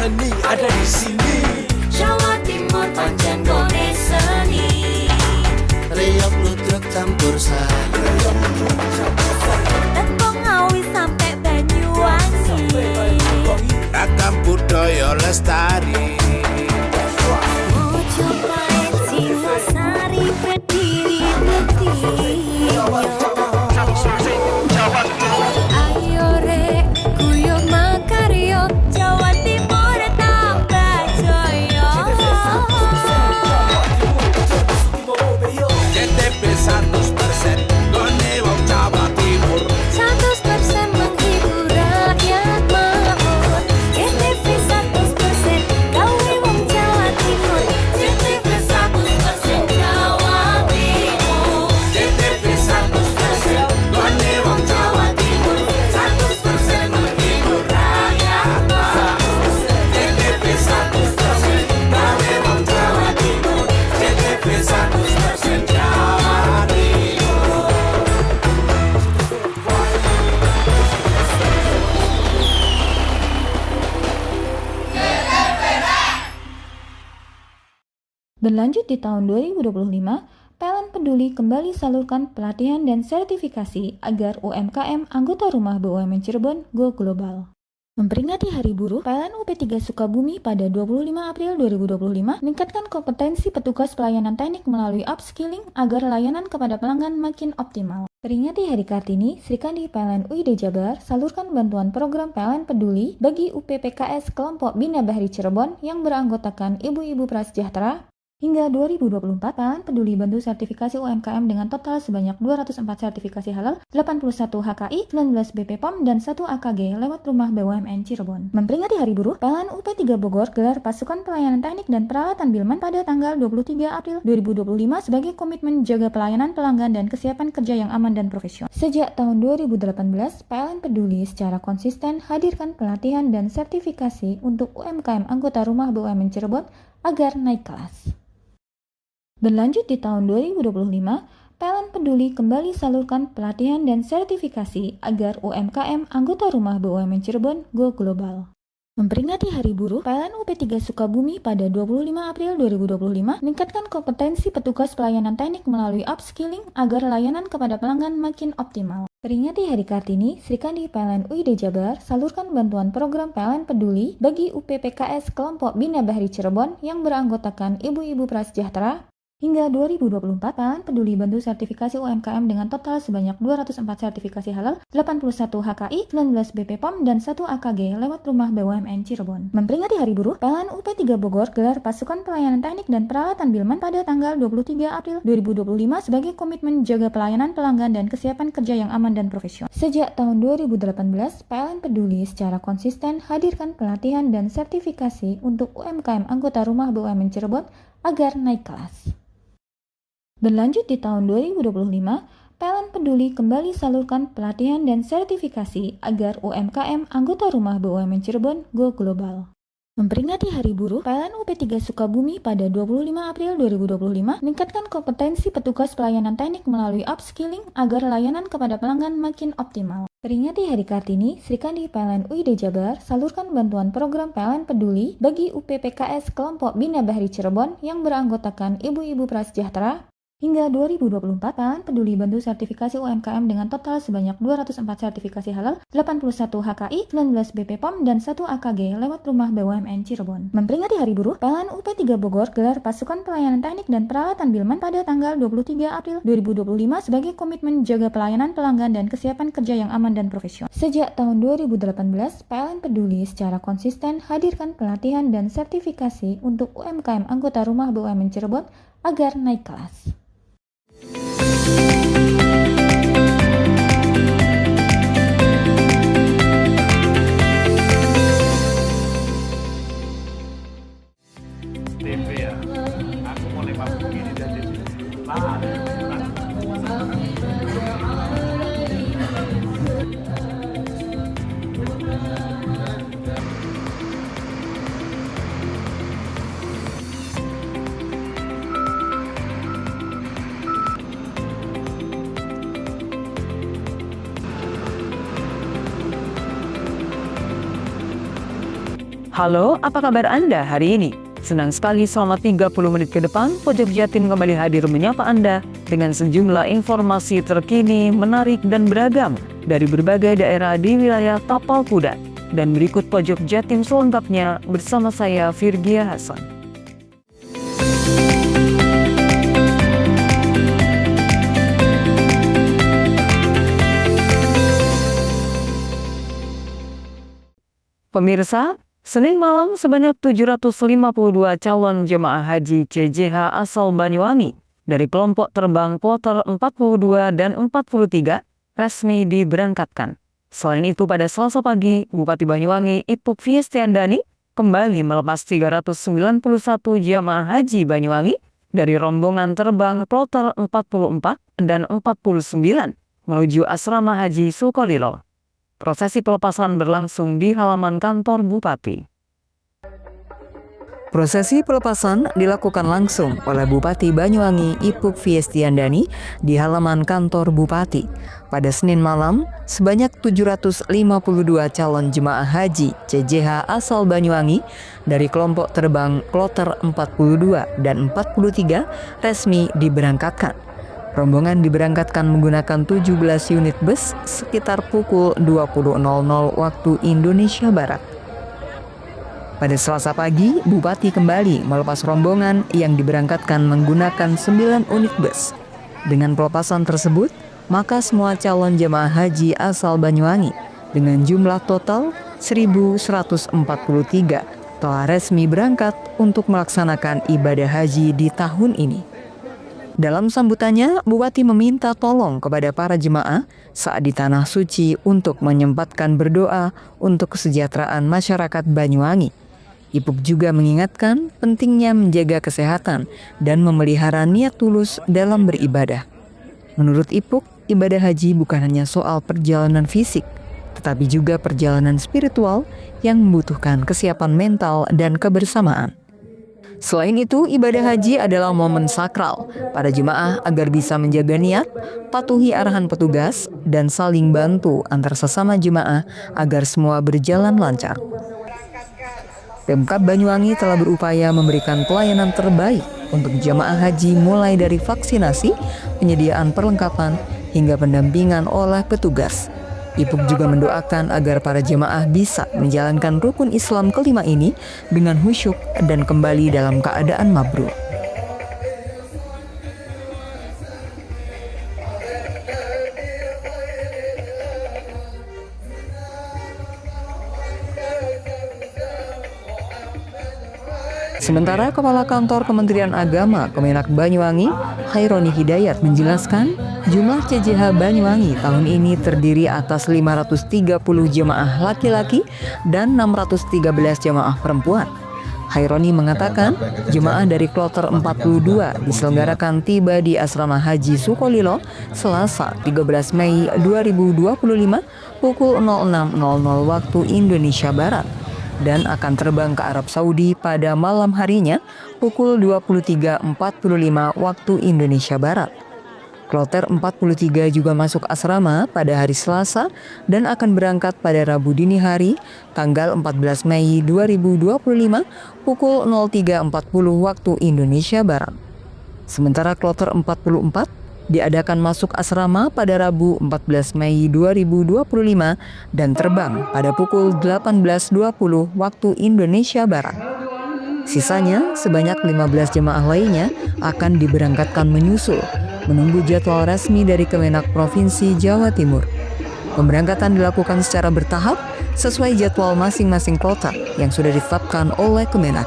seni ada di sini. Jawa Timur pancen gone seni. Riok ludruk campur sari. Tembung Ngawi sampai Banyuwangi. Ragam budaya lestari. Mojopahit Singosari berdiri ayo rek guyub makaryo Jawa Timur tambah jaya. CTP 100% gone wong Jawa Timur. 100% menghibur rakyat makmur. CTV 100% gawe wong Jawa Timur. CTV 100% Jawa Timur. CTP 100% gone wong Jawa Timur. 100% menghibur rakyat makmur. CTP 100% gawe wong Jawa Timur. CTP 100% Jawa Timur. Berlanjut di tahun 2025, PLN Peduli kembali salurkan pelatihan dan sertifikasi agar UMKM anggota Rumah BUMN Cirebon go global. Memperingati Hari Buruh, PLN UP3 Sukabumi pada 25 April 2025 meningkatkan kompetensi petugas pelayanan teknik melalui upskilling agar layanan kepada pelanggan makin optimal. Peringati Hari Kartini, Srikandi PLN UID Jabar salurkan bantuan program PLN Peduli bagi UPPKS kelompok Bina Bahri Cirebon yang beranggotakan ibu-ibu prasejahtera. Hingga 2024, PLN Peduli bantu sertifikasi UMKM dengan total sebanyak 204 sertifikasi halal, 81 HKI, 19 BPOM, dan 1 AKG lewat Rumah BUMN Cirebon. Memperingati Hari Buruh, PLN UP3 Bogor gelar pasukan pelayanan teknik dan peralatan Bilman pada tanggal 23 April 2025 sebagai komitmen jaga pelayanan pelanggan dan kesiapan kerja yang aman dan profesional. Sejak tahun 2018, PLN Peduli secara konsisten hadirkan pelatihan dan sertifikasi untuk UMKM anggota Rumah BUMN Cirebon agar naik kelas. Berlanjut di tahun 2025, PLN Peduli kembali salurkan pelatihan dan sertifikasi agar UMKM anggota Rumah BUMN Cirebon go global. Memperingati Hari Buruh, PLN UP3 Sukabumi pada 25 April 2025 meningkatkan kompetensi petugas pelayanan teknik melalui upskilling agar layanan kepada pelanggan makin optimal. Peringati Hari Kartini, Srikandi PLN UID Jabar salurkan bantuan program PLN Peduli bagi UPPKS kelompok Bina Bahri Cirebon yang beranggotakan ibu-ibu prasejahtera. Hingga 2024, PLN Peduli bantu sertifikasi UMKM dengan total sebanyak 204 sertifikasi halal, 81 HKI, 19 BPOM, dan 1 AKG lewat Rumah BUMN Cirebon. Memperingati Hari Buruh, PLN UP3 Bogor gelar pasukan pelayanan teknik dan peralatan Bilman pada tanggal 23 April 2025 sebagai komitmen jaga pelayanan pelanggan dan kesiapan kerja yang aman dan profesional. Sejak tahun 2018, PLN Peduli secara konsisten hadirkan pelatihan dan sertifikasi untuk UMKM anggota Rumah BUMN Cirebon agar naik kelas. Berlanjut di tahun 2025, PLN Peduli kembali salurkan pelatihan dan sertifikasi agar UMKM anggota Rumah BUMN Cirebon go global. Memperingati Hari Buruh, PLN UP3 Sukabumi pada 25 April 2025 meningkatkan kompetensi petugas pelayanan teknik melalui upskilling agar layanan kepada pelanggan makin optimal. Peringati Hari Kartini, Srikandi PLN UID Jabar salurkan bantuan program PLN Peduli bagi UPPKS kelompok Bina Bahri Cirebon yang beranggotakan ibu-ibu prasejahtera. Hingga 2024, PLN Peduli bantu sertifikasi UMKM dengan total sebanyak 204 sertifikasi halal, 81 HKI, 19 BPOM, dan 1 AKG lewat Rumah BUMN Cirebon. Memperingati Hari Buruh, PLN UP3 Bogor gelar pasukan pelayanan teknik dan peralatan Bilman pada tanggal 23 April 2025 sebagai komitmen jaga pelayanan pelanggan dan kesiapan kerja yang aman dan profesional. Sejak tahun 2018, PLN Peduli secara konsisten hadirkan pelatihan dan sertifikasi untuk UMKM anggota Rumah BUMN Cirebon agar naik kelas. tempe ya. Aku mulai masuk begini dan jadi Halo, apa kabar Anda hari ini? Senang sekali selama 30 menit ke depan, Pojok Jatim kembali hadir menyapa Anda dengan sejumlah informasi terkini, menarik, dan beragam dari berbagai daerah di wilayah Tapal Kuda. Dan berikut Pojok Jatim selengkapnya bersama saya, Virgia Hasan. Pemirsa, Senin malam sebanyak 752 calon jemaah haji CJH asal Banyuwangi dari kelompok terbang kloter 42 dan 43 resmi diberangkatkan. Selain itu pada Selasa pagi, Bupati Banyuwangi Ipuk Fiestiandani kembali melepas 391 jemaah haji Banyuwangi dari rombongan terbang kloter 44 dan 49 menuju asrama haji Sukolilo. Prosesi pelepasan berlangsung di halaman kantor Bupati. Prosesi pelepasan dilakukan langsung oleh Bupati Banyuwangi Ipuk Fiestiandani di halaman kantor Bupati. Pada Senin malam, sebanyak 752 calon jemaah haji CJH asal Banyuwangi dari kelompok terbang kloter 42 dan 43 resmi diberangkatkan. Rombongan diberangkatkan menggunakan 17 unit bus sekitar pukul 20.00 waktu Indonesia Barat. Pada Selasa pagi, Bupati kembali melepas rombongan yang diberangkatkan menggunakan 9 unit bus. Dengan pelepasan tersebut, maka semua calon jemaah haji asal Banyuwangi dengan jumlah total 1.143 telah resmi berangkat untuk melaksanakan ibadah haji di tahun ini. Dalam sambutannya, Bupati meminta tolong kepada para jemaah saat di Tanah Suci untuk menyempatkan berdoa untuk kesejahteraan masyarakat Banyuwangi. Ipuk juga mengingatkan pentingnya menjaga kesehatan dan memelihara niat tulus dalam beribadah. Menurut Ipuk, ibadah haji bukan hanya soal perjalanan fisik, tetapi juga perjalanan spiritual yang membutuhkan kesiapan mental dan kebersamaan. Selain itu, ibadah haji adalah momen sakral para jemaah agar bisa menjaga niat, patuhi arahan petugas, dan saling bantu antar sesama jemaah agar semua berjalan lancar. Pemkab Banyuwangi telah berupaya memberikan pelayanan terbaik untuk jemaah haji mulai dari vaksinasi, penyediaan perlengkapan, hingga pendampingan oleh petugas. Ipuk juga mendoakan agar para jemaah bisa menjalankan rukun Islam kelima ini dengan khusyuk dan kembali dalam keadaan mabrur. Sementara Kepala Kantor Kementerian Agama Kemenak Banyuwangi, Haironi Hidayat menjelaskan, jumlah CJH Banyuwangi tahun ini terdiri atas 530 jemaah laki-laki dan 613 jemaah perempuan. Haironi mengatakan, jemaah dari kloter 42 diselenggarakan tiba di Asrama Haji Sukolilo Selasa 13 Mei 2025 pukul 06.00 waktu Indonesia Barat dan akan terbang ke Arab Saudi pada malam harinya pukul 23.45 waktu Indonesia Barat. Kloter 43 juga masuk asrama pada hari Selasa dan akan berangkat pada Rabu dini hari tanggal 14 Mei 2025 pukul 03.40 waktu Indonesia Barat. Sementara kloter 44 diadakan masuk asrama pada Rabu 14 Mei 2025 dan terbang pada pukul 18.20 waktu Indonesia Barat. Sisanya, sebanyak 15 jemaah lainnya akan diberangkatkan menyusul, menunggu jadwal resmi dari Kemenak Provinsi Jawa Timur. Pemberangkatan dilakukan secara bertahap sesuai jadwal masing-masing kloter yang sudah ditetapkan oleh Kemenak.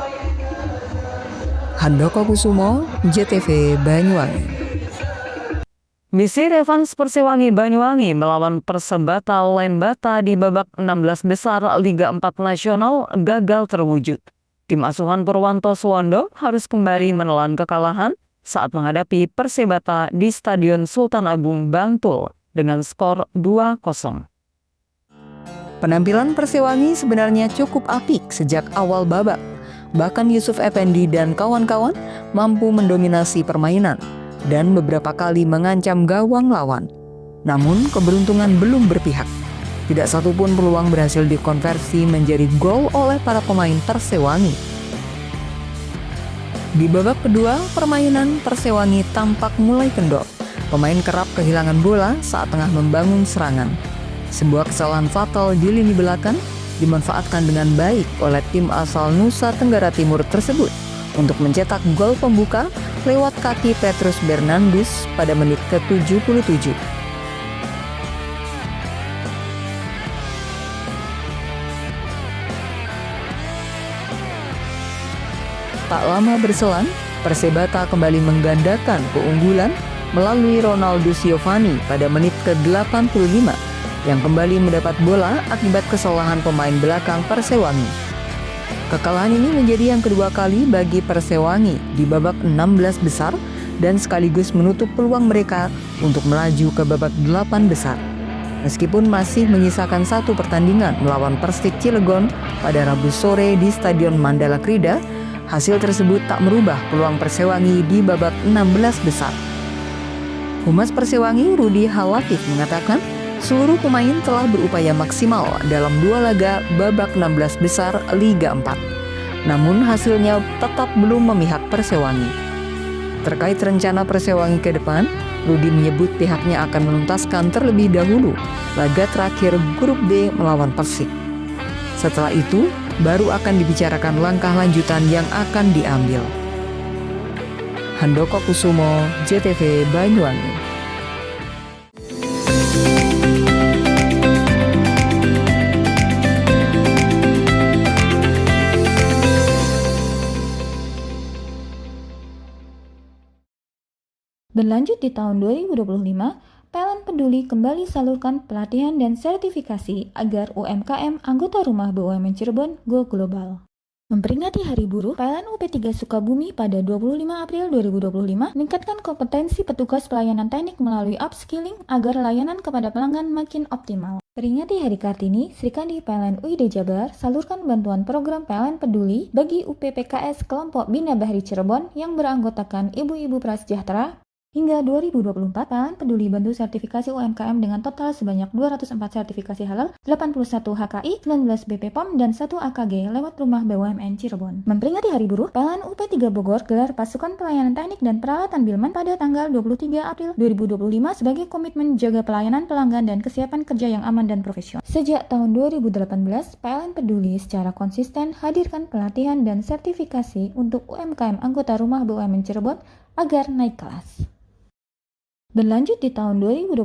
Handoko Kusumo, JTV Banyuwangi. Misi Revans Persewangi Banyuwangi melawan Persebata Lembata di babak 16 besar Liga 4 Nasional gagal terwujud. Tim asuhan Purwanto Suwondo harus kembali menelan kekalahan saat menghadapi Persebata di Stadion Sultan Agung Bantul dengan skor 2-0. Penampilan Persewangi sebenarnya cukup apik sejak awal babak. Bahkan Yusuf Effendi dan kawan-kawan mampu mendominasi permainan dan beberapa kali mengancam gawang lawan. Namun keberuntungan belum berpihak. Tidak satupun peluang berhasil dikonversi menjadi gol oleh para pemain Persewangi. Di babak kedua, permainan Persewangi tampak mulai kendor. Pemain kerap kehilangan bola saat tengah membangun serangan. Sebuah kesalahan fatal di lini belakang dimanfaatkan dengan baik oleh tim asal Nusa Tenggara Timur tersebut untuk mencetak gol pembuka lewat kaki Petrus Bernardus pada menit ke-77. Tak lama berselang, Persebata kembali menggandakan keunggulan melalui Ronaldo Giovanni pada menit ke-85 yang kembali mendapat bola akibat kesalahan pemain belakang Persewangi. Kekalahan ini menjadi yang kedua kali bagi Persewangi di babak 16 besar dan sekaligus menutup peluang mereka untuk melaju ke babak 8 besar. Meskipun masih menyisakan satu pertandingan melawan Persik Cilegon pada Rabu sore di Stadion Mandala Krida, hasil tersebut tak merubah peluang Persewangi di babak 16 besar. Humas Persewangi Rudi Halatif mengatakan seluruh pemain telah berupaya maksimal dalam 2 laga babak 16 besar Liga 4. Namun hasilnya tetap belum memihak Persewangi. Terkait rencana Persewangi ke depan, Rudi menyebut pihaknya akan menuntaskan terlebih dahulu laga terakhir grup D melawan Persik. Setelah itu, baru akan dibicarakan langkah lanjutan yang akan diambil. Handoko Kusumo, JTV Banyuwangi. Berlanjut di tahun 2025, PLN Peduli kembali salurkan pelatihan dan sertifikasi agar UMKM anggota rumah BUMN Cirebon go global. Memperingati Hari Buruh, PLN UP3 Sukabumi pada 25 April 2025 meningkatkan kompetensi petugas pelayanan teknik melalui upskilling agar layanan kepada pelanggan makin optimal. Peringati Hari Kartini, Srikandi PLN UID Jabar salurkan bantuan program PLN Peduli bagi UPPKS kelompok Bina Bahri Cirebon yang beranggotakan ibu-ibu prasejahtera. Hingga 2024, PLN Peduli bantu sertifikasi UMKM dengan total sebanyak 204 sertifikasi halal, 81 HKI, 19 BPOM, dan 1 AKG lewat rumah BUMN Cirebon. Memperingati Hari Buruh, PLN UP3 Bogor gelar pasukan pelayanan teknik dan peralatan Bilman pada tanggal 23 April 2025 sebagai komitmen jaga pelayanan pelanggan dan kesiapan kerja yang aman dan profesional. Sejak tahun 2018, PLN Peduli secara konsisten hadirkan pelatihan dan sertifikasi untuk UMKM anggota rumah BUMN Cirebon agar naik kelas. Berlanjut di tahun 2025,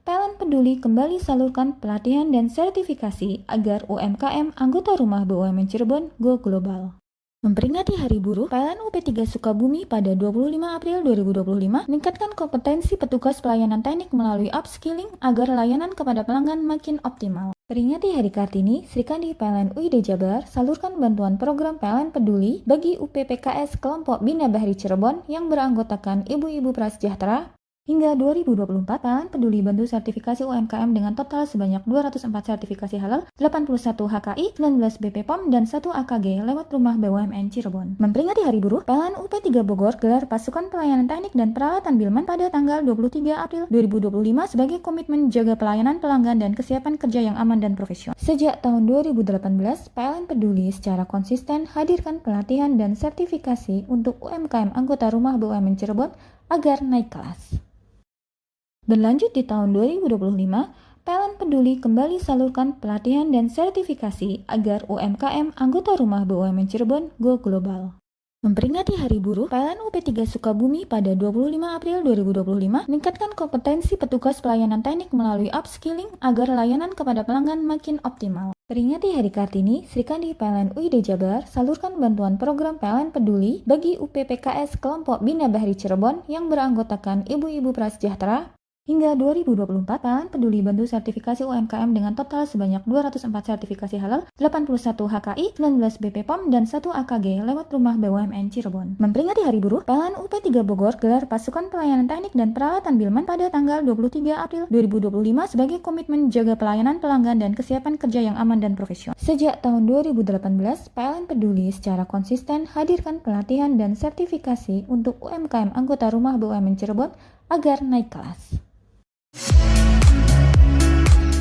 PLN Peduli kembali salurkan pelatihan dan sertifikasi agar UMKM anggota rumah BUMN Cirebon go global. Memperingati Hari Buruh, PLN UP3 Sukabumi pada 25 April 2025 meningkatkan kompetensi petugas pelayanan teknik melalui upskilling agar layanan kepada pelanggan makin optimal. Peringati Hari Kartini, Srikandi PLN UID Jabar salurkan bantuan program PLN Peduli bagi UPPKS kelompok Bina Bahri Cirebon yang beranggotakan ibu-ibu prasejahtera. Hingga 2024, PLN Peduli bantu sertifikasi UMKM dengan total sebanyak 204 sertifikasi halal, 81 HKI, 19 BPOM, dan 1 AKG lewat rumah BUMN Cirebon. Memperingati Hari Buruh, PLN UP3 Bogor gelar pasukan pelayanan teknik dan peralatan Bilman pada tanggal 23 April 2025 sebagai komitmen jaga pelayanan pelanggan dan kesiapan kerja yang aman dan profesional. Sejak tahun 2018, PLN Peduli secara konsisten hadirkan pelatihan dan sertifikasi untuk UMKM anggota rumah BUMN Cirebon agar naik kelas. Berlanjut di tahun 2025, PLN Peduli kembali salurkan pelatihan dan sertifikasi agar UMKM anggota rumah BUMN Cirebon go global. Memperingati Hari Buruh, PLN UP3 Sukabumi pada 25 April 2025 meningkatkan kompetensi petugas pelayanan teknik melalui upskilling agar layanan kepada pelanggan makin optimal. Peringati Hari Kartini, Srikandi PLN UID Jabar salurkan bantuan program PLN Peduli bagi UPPKS kelompok Bina Bahri Cirebon yang beranggotakan ibu-ibu prasejahtera. Hingga 2024, PLN Peduli bantu sertifikasi UMKM dengan total sebanyak 204 sertifikasi halal, 81 HKI, 19 BPOM, dan 1 AKG lewat rumah BUMN Cirebon. Memperingati Hari Buruh, PLN UP3 Bogor gelar pasukan pelayanan teknik dan peralatan Bilman pada tanggal 23 April 2025 sebagai komitmen jaga pelayanan pelanggan dan kesiapan kerja yang aman dan profesional. Sejak tahun 2018, PLN Peduli secara konsisten hadirkan pelatihan dan sertifikasi untuk UMKM anggota rumah BUMN Cirebon agar naik kelas.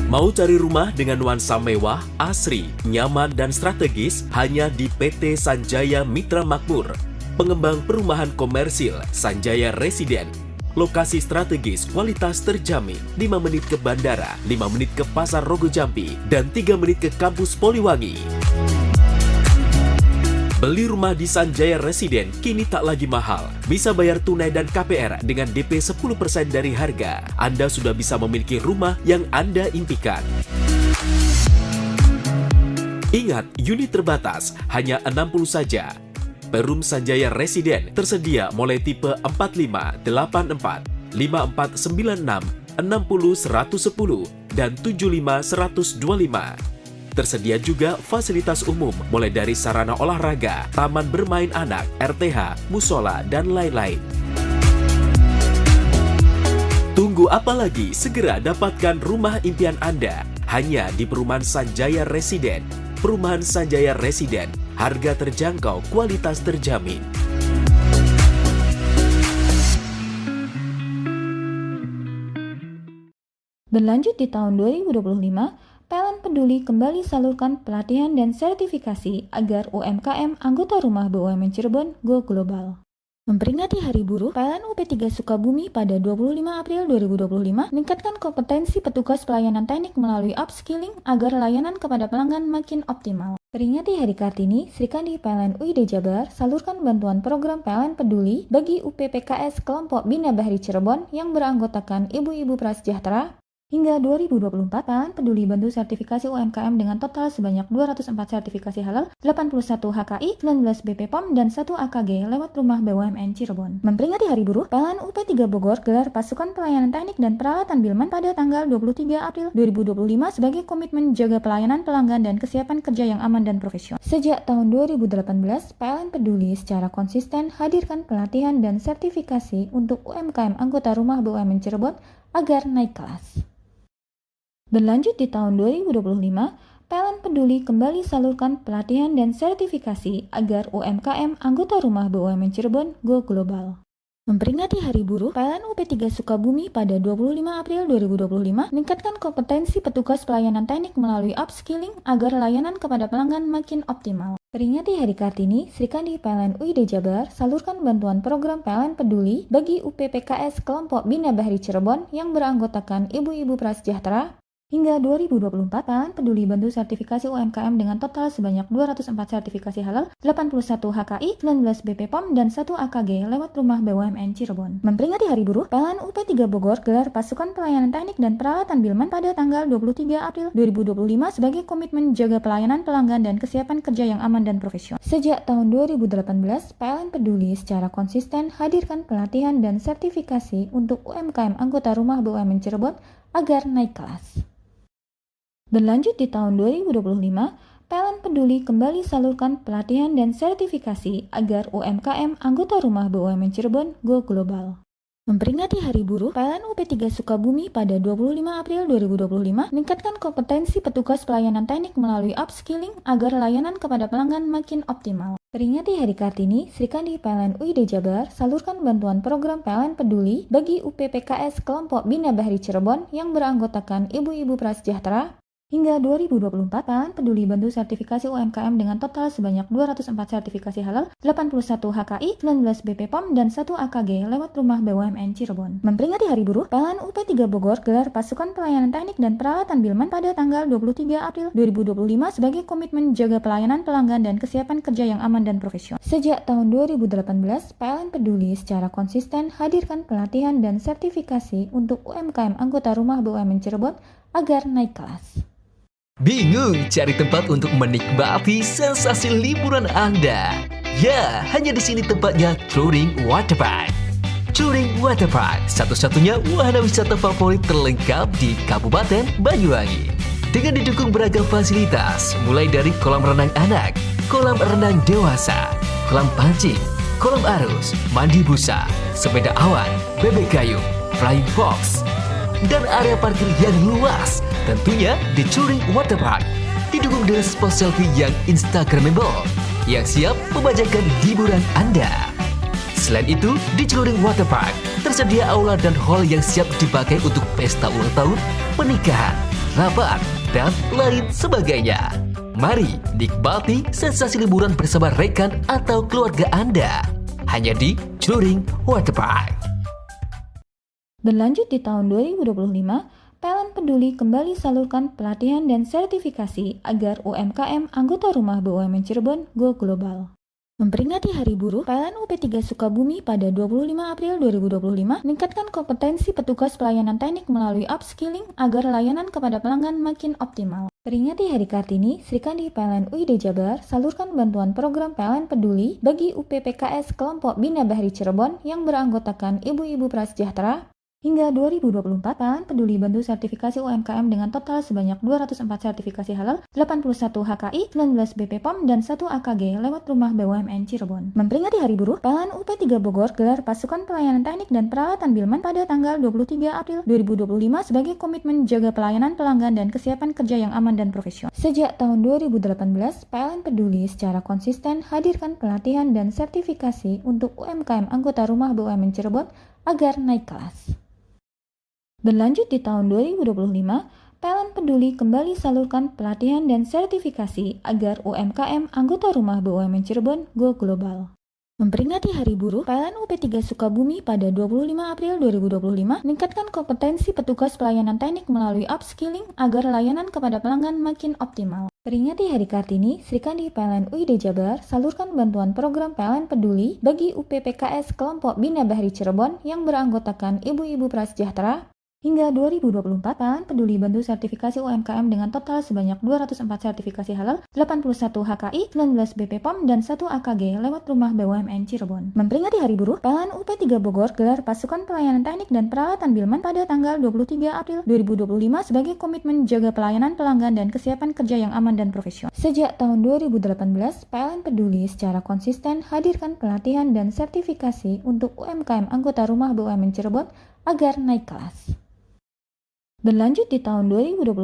Mau cari rumah dengan nuansa mewah, asri, nyaman, dan strategis hanya di PT Sanjaya Mitra Makmur. Pengembang perumahan komersil Sanjaya Residen. Lokasi strategis, kualitas terjamin. 5 menit ke bandara, 5 menit ke Pasar Rogo Jambi, dan 3 menit ke kampus Poliwangi. Beli rumah di Sanjaya Residen kini tak lagi mahal. Bisa bayar tunai dan KPR dengan DP 10% dari harga. Anda sudah bisa memiliki rumah yang Anda impikan. Ingat, unit terbatas, hanya 60 saja. Perum Sanjaya Residen tersedia mulai tipe 45, 84, 5496, 60 110, dan 75 125. Tersedia juga fasilitas umum mulai dari sarana olahraga, taman bermain anak, RTH, musola, dan lain-lain. Tunggu apa lagi? Segera dapatkan rumah impian Anda hanya di Perumahan Sanjaya Residen. Perumahan Sanjaya Residen, harga terjangkau, kualitas terjamin. Berlanjut di tahun 2025, PLN Peduli kembali salurkan pelatihan dan sertifikasi agar UMKM anggota rumah BUMN Cirebon go global. Memperingati Hari Buruh, PLN UP3 Sukabumi pada 25 April 2025 meningkatkan kompetensi petugas pelayanan teknik melalui upskilling agar layanan kepada pelanggan makin optimal. Peringati Hari Kartini, Srikandi PLN UID Jabar salurkan bantuan program PLN Peduli bagi UPPKS kelompok Bina Bahri Cirebon yang beranggotakan ibu-ibu prasejahtera. Hingga 2024, PLN Peduli bantu sertifikasi UMKM dengan total sebanyak 204 sertifikasi halal, 81 HKI, 19 BPOM, dan 1 AKG lewat Rumah BUMN Cirebon. Memperingati Hari Buruh, PLN UP3 Bogor gelar pasukan pelayanan teknik dan peralatan Bilman pada tanggal 23 April 2025 sebagai komitmen jaga pelayanan pelanggan dan kesiapan kerja yang aman dan profesional. Sejak tahun 2018, PLN Peduli secara konsisten hadirkan pelatihan dan sertifikasi untuk UMKM anggota Rumah BUMN Cirebon agar naik kelas. Berlanjut di tahun 2025, PLN Peduli kembali salurkan pelatihan dan sertifikasi agar UMKM anggota Rumah BUMN Cirebon go global. Memperingati Hari Buruh, PLN UP3 Sukabumi pada 25 April 2025 meningkatkan kompetensi petugas pelayanan teknik melalui upskilling agar layanan kepada pelanggan makin optimal. Peringati Hari Kartini, Srikandi PLN UID Jabar salurkan bantuan program PLN Peduli bagi UPPKS kelompok Bina Bahri Cirebon yang beranggotakan ibu-ibu prasejahtera. Hingga 2024, PLN Peduli bantu sertifikasi UMKM dengan total sebanyak 204 sertifikasi halal, 81 HKI, 19 BPOM, dan 1 AKG lewat Rumah BUMN Cirebon. Memperingati Hari Buruh, PLN UP3 Bogor gelar pasukan pelayanan teknik dan peralatan Bilman pada tanggal 23 April 2025 sebagai komitmen jaga pelayanan pelanggan dan kesiapan kerja yang aman dan profesional. Sejak tahun 2018, PLN Peduli secara konsisten hadirkan pelatihan dan sertifikasi untuk UMKM anggota Rumah BUMN Cirebon agar naik kelas. Berlanjut di tahun 2025, PLN Peduli kembali salurkan pelatihan dan sertifikasi agar UMKM anggota Rumah BUMN Cirebon go global. Memperingati Hari Buruh, PLN UP3 Sukabumi pada 25 April 2025 meningkatkan kompetensi petugas pelayanan teknik melalui upskilling agar layanan kepada pelanggan makin optimal. Peringati Hari Kartini, Srikandi PLN UID Jabar salurkan bantuan program PLN Peduli bagi UPPKS kelompok Bina Bahri Cirebon yang beranggotakan ibu-ibu prasejahtera. Hingga 2024, PLN Peduli bantu sertifikasi UMKM dengan total sebanyak 204 sertifikasi halal, 81 HKI, 19 BPOM, dan 1 AKG lewat Rumah BUMN Cirebon. Memperingati Hari Buruh, PLN UP3 Bogor gelar pasukan pelayanan teknik dan peralatan Bilman pada tanggal 23 April 2025 sebagai komitmen jaga pelayanan pelanggan dan kesiapan kerja yang aman dan profesional. Sejak tahun 2018, PLN Peduli secara konsisten hadirkan pelatihan dan sertifikasi untuk UMKM anggota Rumah BUMN Cirebon agar naik kelas. Bingung cari tempat untuk menikmati sensasi liburan Anda? Ya, hanya di sini tempatnya Touring Waterpark. Touring Waterpark, satu-satunya wahana wisata favorit terlengkap di Kabupaten Banyuwangi. Dengan didukung beragam fasilitas, mulai dari kolam renang anak, kolam renang dewasa, kolam pancing, kolam arus, mandi busa, sepeda awan, bebek kayu, flying fox, dan area parkir yang luas. Tentunya di Touring Waterpark didukung dengan spot selfie yang instagramable yang siap membajakan hiburan Anda. Selain itu, di Touring Waterpark tersedia aula dan hall yang siap dipakai untuk pesta ulang tahun, pernikahan, kerabat, dan lain sebagainya. Mari nikmati sensasi liburan bersama rekan atau keluarga Anda. Hanya di Touring Waterpark. Berlanjut di tahun 2025, PLN Peduli kembali salurkan pelatihan dan sertifikasi agar UMKM anggota rumah BUMN Cirebon go global. Memperingati Hari Buruh, PLN UP3 Sukabumi pada 25 April 2025 meningkatkan kompetensi petugas pelayanan teknik melalui upskilling agar layanan kepada pelanggan makin optimal. Peringati Hari Kartini, Sri Kandi PLN UID Jabar salurkan bantuan program PLN Peduli bagi UPPKS kelompok Bina Bahri Cirebon yang beranggotakan ibu-ibu prasejahtera. Hingga 2024, PLN Peduli bantu sertifikasi UMKM dengan total sebanyak 204 sertifikasi halal, 81 HKI, 19 BPOM, dan 1 AKG lewat Rumah BUMN Cirebon. Memperingati Hari Buruh, PLN UP3 Bogor gelar pasukan pelayanan teknik dan peralatan Bilman pada tanggal 23 April 2025 sebagai komitmen jaga pelayanan pelanggan dan kesiapan kerja yang aman dan profesional. Sejak tahun 2018, PLN Peduli secara konsisten hadirkan pelatihan dan sertifikasi untuk UMKM anggota Rumah BUMN Cirebon agar naik kelas. Berlanjut di tahun 2025, PLN Peduli kembali salurkan pelatihan dan sertifikasi agar UMKM anggota Rumah BUMN Cirebon go global. Memperingati Hari Buruh, PLN UP3 Sukabumi pada 25 April 2025 meningkatkan kompetensi petugas pelayanan teknik melalui upskilling agar layanan kepada pelanggan makin optimal. Peringati Hari Kartini, Sri Kandi PLN UID Jabar salurkan bantuan program PLN Peduli bagi UPPKS kelompok Bina Bahri Cirebon yang beranggotakan ibu-ibu prasejahtera. Hingga 2024, PLN Peduli bantu sertifikasi UMKM dengan total sebanyak 204 sertifikasi halal, 81 HKI, 19 BPOM, dan 1 AKG lewat Rumah BUMN Cirebon. Memperingati Hari Buruh, PLN UP3 Bogor gelar pasukan pelayanan teknik dan peralatan Bilman pada tanggal 23 April 2025 sebagai komitmen jaga pelayanan pelanggan dan kesiapan kerja yang aman dan profesional. Sejak tahun 2018, PLN Peduli secara konsisten hadirkan pelatihan dan sertifikasi untuk UMKM anggota Rumah BUMN Cirebon agar naik kelas. Berlanjut di tahun 2025,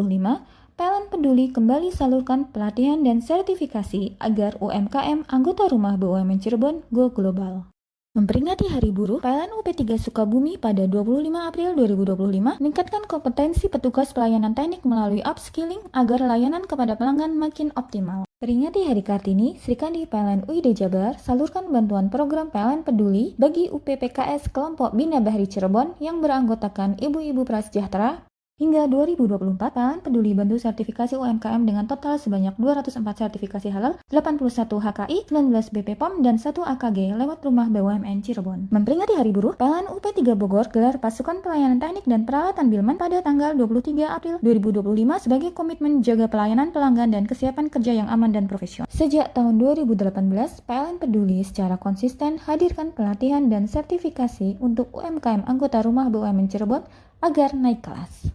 PLN Peduli kembali salurkan pelatihan dan sertifikasi agar UMKM anggota Rumah BUMN Cirebon go global. Memperingati Hari Buruh, PLN UP3 Sukabumi pada 25 April 2025 meningkatkan kompetensi petugas pelayanan teknik melalui upskilling agar layanan kepada pelanggan makin optimal. Peringati Hari Kartini, Sri Kandi PLN UID Jabar salurkan bantuan program PLN Peduli bagi UPPKS kelompok Bina Bahri Cirebon yang beranggotakan ibu-ibu prasejahtera. Hingga 2024, PLN Peduli bantu sertifikasi UMKM dengan total sebanyak 204 sertifikasi halal, 81 HKI, 19 BPOM, dan 1 AKG lewat Rumah BUMN Cirebon. Memperingati Hari Buruh, PLN UP3 Bogor gelar pasukan pelayanan teknik dan peralatan Bilman pada tanggal 23 April 2025 sebagai komitmen jaga pelayanan pelanggan dan kesiapan kerja yang aman dan profesional. Sejak tahun 2018, PLN Peduli secara konsisten hadirkan pelatihan dan sertifikasi untuk UMKM anggota Rumah BUMN Cirebon agar naik kelas.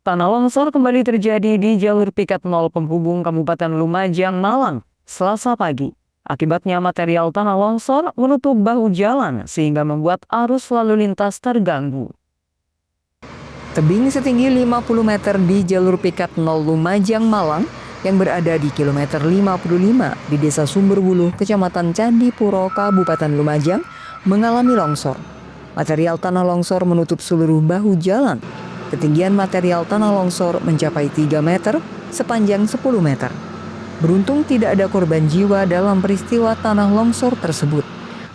Tanah longsor kembali terjadi di jalur piket 0 penghubung Kabupaten Lumajang, Malang, Selasa pagi. Akibatnya material tanah longsor menutup bahu jalan sehingga membuat arus lalu lintas terganggu. Tebing setinggi 50 meter di jalur piket 0 Lumajang, Malang yang berada di kilometer 55 di Desa Sumberwuluh, Kecamatan Candipuro, Kabupaten Lumajang mengalami longsor. Material tanah longsor menutup seluruh bahu jalan. Ketinggian material tanah longsor mencapai 3 meter sepanjang 10 meter. Beruntung tidak ada korban jiwa dalam peristiwa tanah longsor tersebut.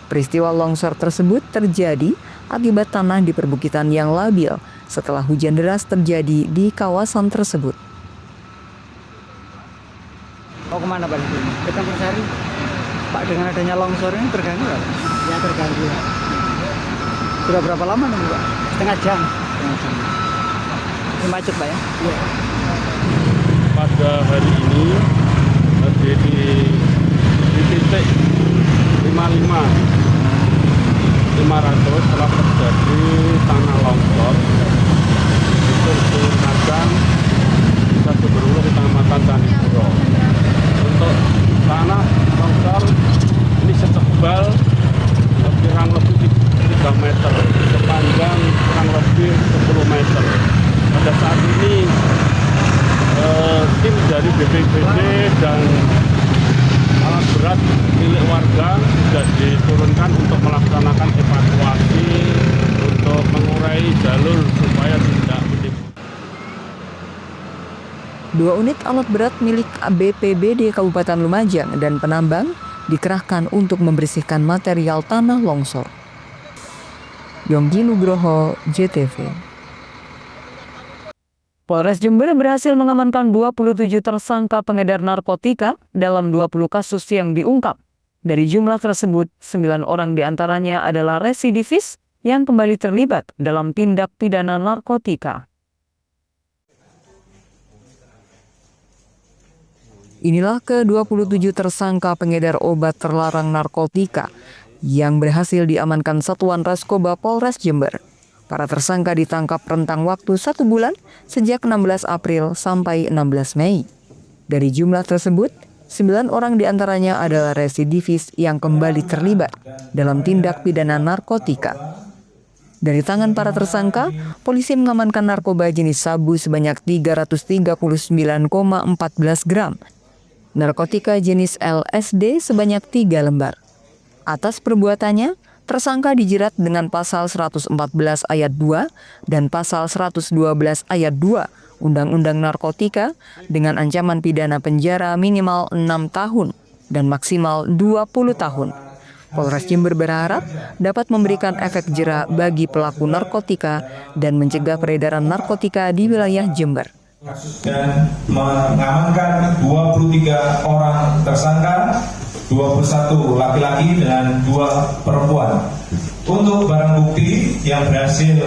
Peristiwa longsor tersebut terjadi akibat tanah di perbukitan yang labil setelah hujan deras terjadi di kawasan tersebut. Mau kemana Pak? Ke Tempur Sari. Pak, dengan adanya longsor ini terganggu nggak? Ya terganggu. Sudah berapa lama nih Pak? Setengah jam. Ini macet Pak ya? Iya. Pada hari ini di titik 500 telah terjadi tanah longsor itu digunakan satu berulu di Kecamatan Candipuro. Untuk tanah longsor ini setebal kurang lebih 3 meter, sepanjang kurang lebih 10 meter. Pada saat ini tim dari BPBD dan alat berat milik warga sudah diturunkan untuk melaksanakan evakuasi untuk mengurai jalur supaya tidak menimbulkan. 2 unit alat berat milik BPBD Kabupaten Lumajang dan penambang dikerahkan untuk membersihkan material tanah longsor. Yonggi Nugroho, JTV. Polres Jember berhasil mengamankan 27 tersangka pengedar narkotika dalam 20 kasus yang diungkap. Dari jumlah tersebut, 9 orang diantaranya adalah residivis yang kembali terlibat dalam tindak pidana narkotika. Inilah ke-27 tersangka pengedar obat terlarang narkotika yang berhasil diamankan Satuan Reskoba Polres Jember. Para tersangka ditangkap rentang waktu 1 bulan sejak 16 April sampai 16 Mei. Dari jumlah tersebut, 9 orang diantaranya adalah residivis yang kembali terlibat dalam tindak pidana narkotika. Dari tangan para tersangka, polisi mengamankan narkoba jenis sabu sebanyak 339,14 gram, narkotika jenis LSD sebanyak 3 lembar. Atas perbuatannya, tersangka dijerat dengan pasal 114 ayat 2 dan pasal 112 ayat 2 Undang-Undang Narkotika dengan ancaman pidana penjara minimal 6 tahun dan maksimal 20 tahun. Polres Jember berharap dapat memberikan efek jera bagi pelaku narkotika dan mencegah peredaran narkotika di wilayah Jember. Dan mengamankan 23 orang tersangka, 21 laki-laki dan 2 perempuan. Untuk barang bukti yang berhasil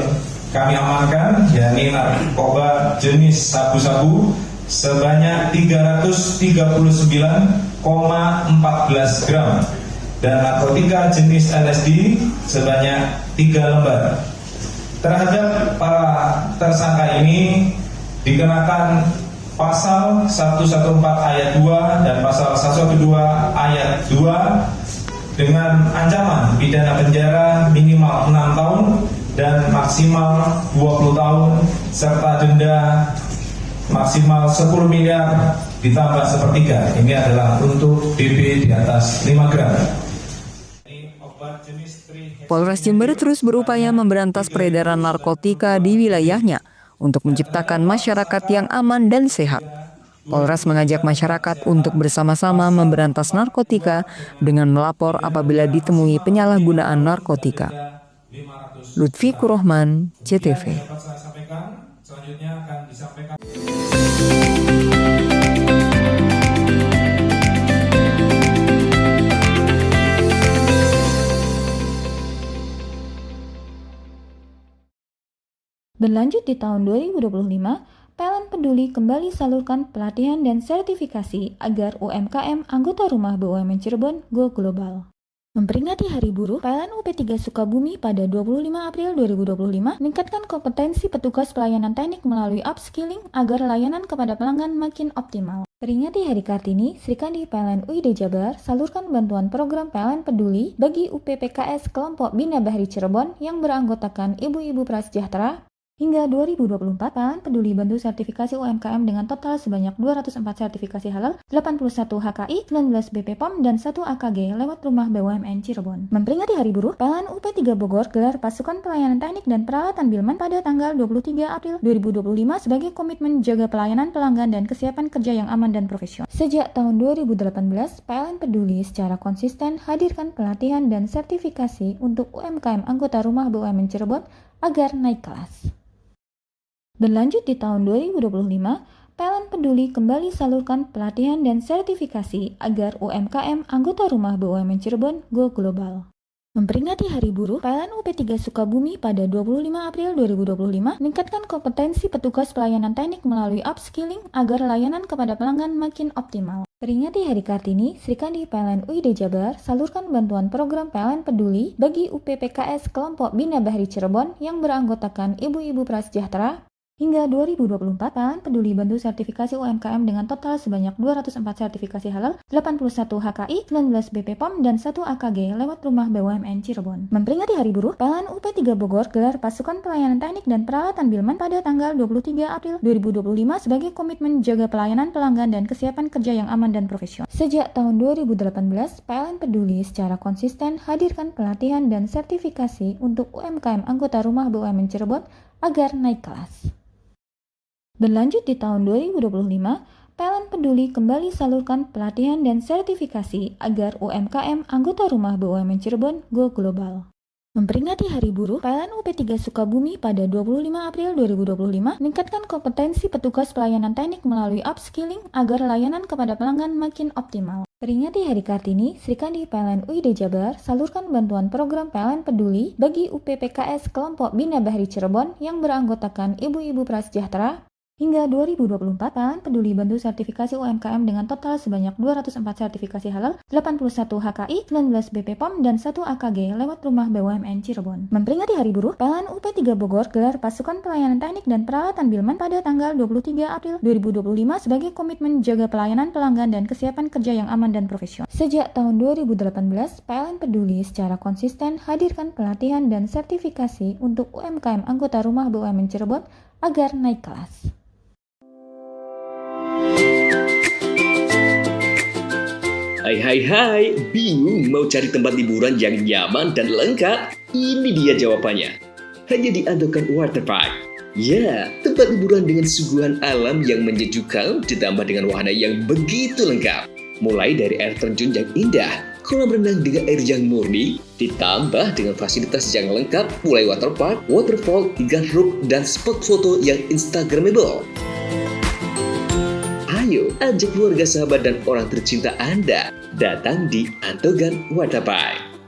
kami amankan, yakni narkoba jenis sabu-sabu sebanyak 339,14 gram dan narkotika jenis LSD sebanyak 3 lembar. Terhadap para tersangka ini dikenakan pasal 114 ayat 2 dan pasal 112 ayat 2 dengan ancaman pidana penjara minimal 6 tahun dan maksimal 20 tahun serta denda maksimal 10 miliar ditambah sepertiga. Ini adalah untuk DP di atas 5 gram. Polres Jember terus berupaya memberantas peredaran narkotika di wilayahnya untuk menciptakan masyarakat yang aman dan sehat. Polres mengajak masyarakat untuk bersama-sama memberantas narkotika dengan melapor apabila ditemui penyalahgunaan narkotika. Lutfi Kurohman, JTV. Berlanjut di tahun 2025, PLN Peduli kembali salurkan pelatihan dan sertifikasi agar UMKM anggota rumah BUMN Cirebon go global. Memperingati Hari Buruh, PLN UP3 Sukabumi pada 25 April 2025 meningkatkan kompetensi petugas pelayanan teknik melalui upskilling agar layanan kepada pelanggan makin optimal. Peringati Hari Kartini, Srikandi PLN UID Jabar salurkan bantuan program PLN Peduli bagi UPPKS kelompok Bina Bahri Cirebon yang beranggotakan ibu-ibu prasejahtera. Hingga 2024, PLN Peduli bantu sertifikasi UMKM dengan total sebanyak 204 sertifikasi halal, 81 HKI, 19 BPOM, dan 1 AKG lewat rumah BUMN Cirebon. Memperingati Hari Buruh, PLN UP3 Bogor gelar pasukan pelayanan teknik dan peralatan Bilman pada tanggal 23 April 2025 sebagai komitmen jaga pelayanan pelanggan dan kesiapan kerja yang aman dan profesional. Sejak tahun 2018, PLN Peduli secara konsisten hadirkan pelatihan dan sertifikasi untuk UMKM anggota rumah BUMN Cirebon agar naik kelas. Berlanjut di tahun 2025, PLN Peduli kembali salurkan pelatihan dan sertifikasi agar UMKM anggota rumah BUMN Cirebon go global. Memperingati Hari Buruh, PLN UP3 Sukabumi pada 25 April 2025 meningkatkan kompetensi petugas pelayanan teknik melalui upskilling agar layanan kepada pelanggan makin optimal. Peringati Hari Kartini, Srikandi PLN UID Jabar salurkan bantuan program PLN Peduli bagi UPPKS kelompok Bina Bahri Cirebon yang beranggotakan ibu-ibu prasejahtera. Hingga 2024, PLN Peduli bantu sertifikasi UMKM dengan total sebanyak 204 sertifikasi halal, 81 HKI, 19 BPOM, dan 1 AKG lewat Rumah BUMN Cirebon. Memperingati Hari Buruh, PLN UP3 Bogor gelar pasukan pelayanan teknik dan peralatan Bilman pada tanggal 23 April 2025 sebagai komitmen jaga pelayanan pelanggan dan kesiapan kerja yang aman dan profesional. Sejak tahun 2018, PLN Peduli secara konsisten hadirkan pelatihan dan sertifikasi untuk UMKM anggota Rumah BUMN Cirebon agar naik kelas. Berlanjut di tahun 2025, PLN Peduli kembali salurkan pelatihan dan sertifikasi agar UMKM anggota Rumah BUMN Cirebon go global. Memperingati Hari Buruh, PLN UP3 Sukabumi pada 25 April 2025 meningkatkan kompetensi petugas pelayanan teknik melalui upskilling agar layanan kepada pelanggan makin optimal. Peringati Hari Kartini, Srikandi PLN UID Jabar salurkan bantuan program PLN Peduli bagi UPPKS kelompok Bina Bahri Cirebon yang beranggotakan ibu-ibu prasejahtera. Hingga 2024, PLN Peduli bantu sertifikasi UMKM dengan total sebanyak 204 sertifikasi halal, 81 HKI, 19 BPOM, dan 1 AKG lewat Rumah BUMN Cirebon. Memperingati Hari Buruh, PLN UP3 Bogor gelar pasukan pelayanan teknik dan peralatan Bilman pada tanggal 23 April 2025 sebagai komitmen jaga pelayanan pelanggan dan kesiapan kerja yang aman dan profesional. Sejak tahun 2018, PLN Peduli secara konsisten hadirkan pelatihan dan sertifikasi untuk UMKM anggota Rumah BUMN Cirebon agar naik kelas. Hai, bingung mau cari tempat liburan yang nyaman dan lengkap? Ini dia jawabannya. Hanya di Andokan Waterpark. Ya, tempat liburan dengan suguhan alam yang menyejukkan ditambah dengan wahana yang begitu lengkap. Mulai dari air terjun yang indah, kolam renang dengan air yang murni, ditambah dengan fasilitas yang lengkap mulai waterpark, waterfall, hingga roof dan spot foto yang instagramable. Ayo, ajak keluarga, sahabat, dan orang tercinta Anda datang di Andokan Waterpark.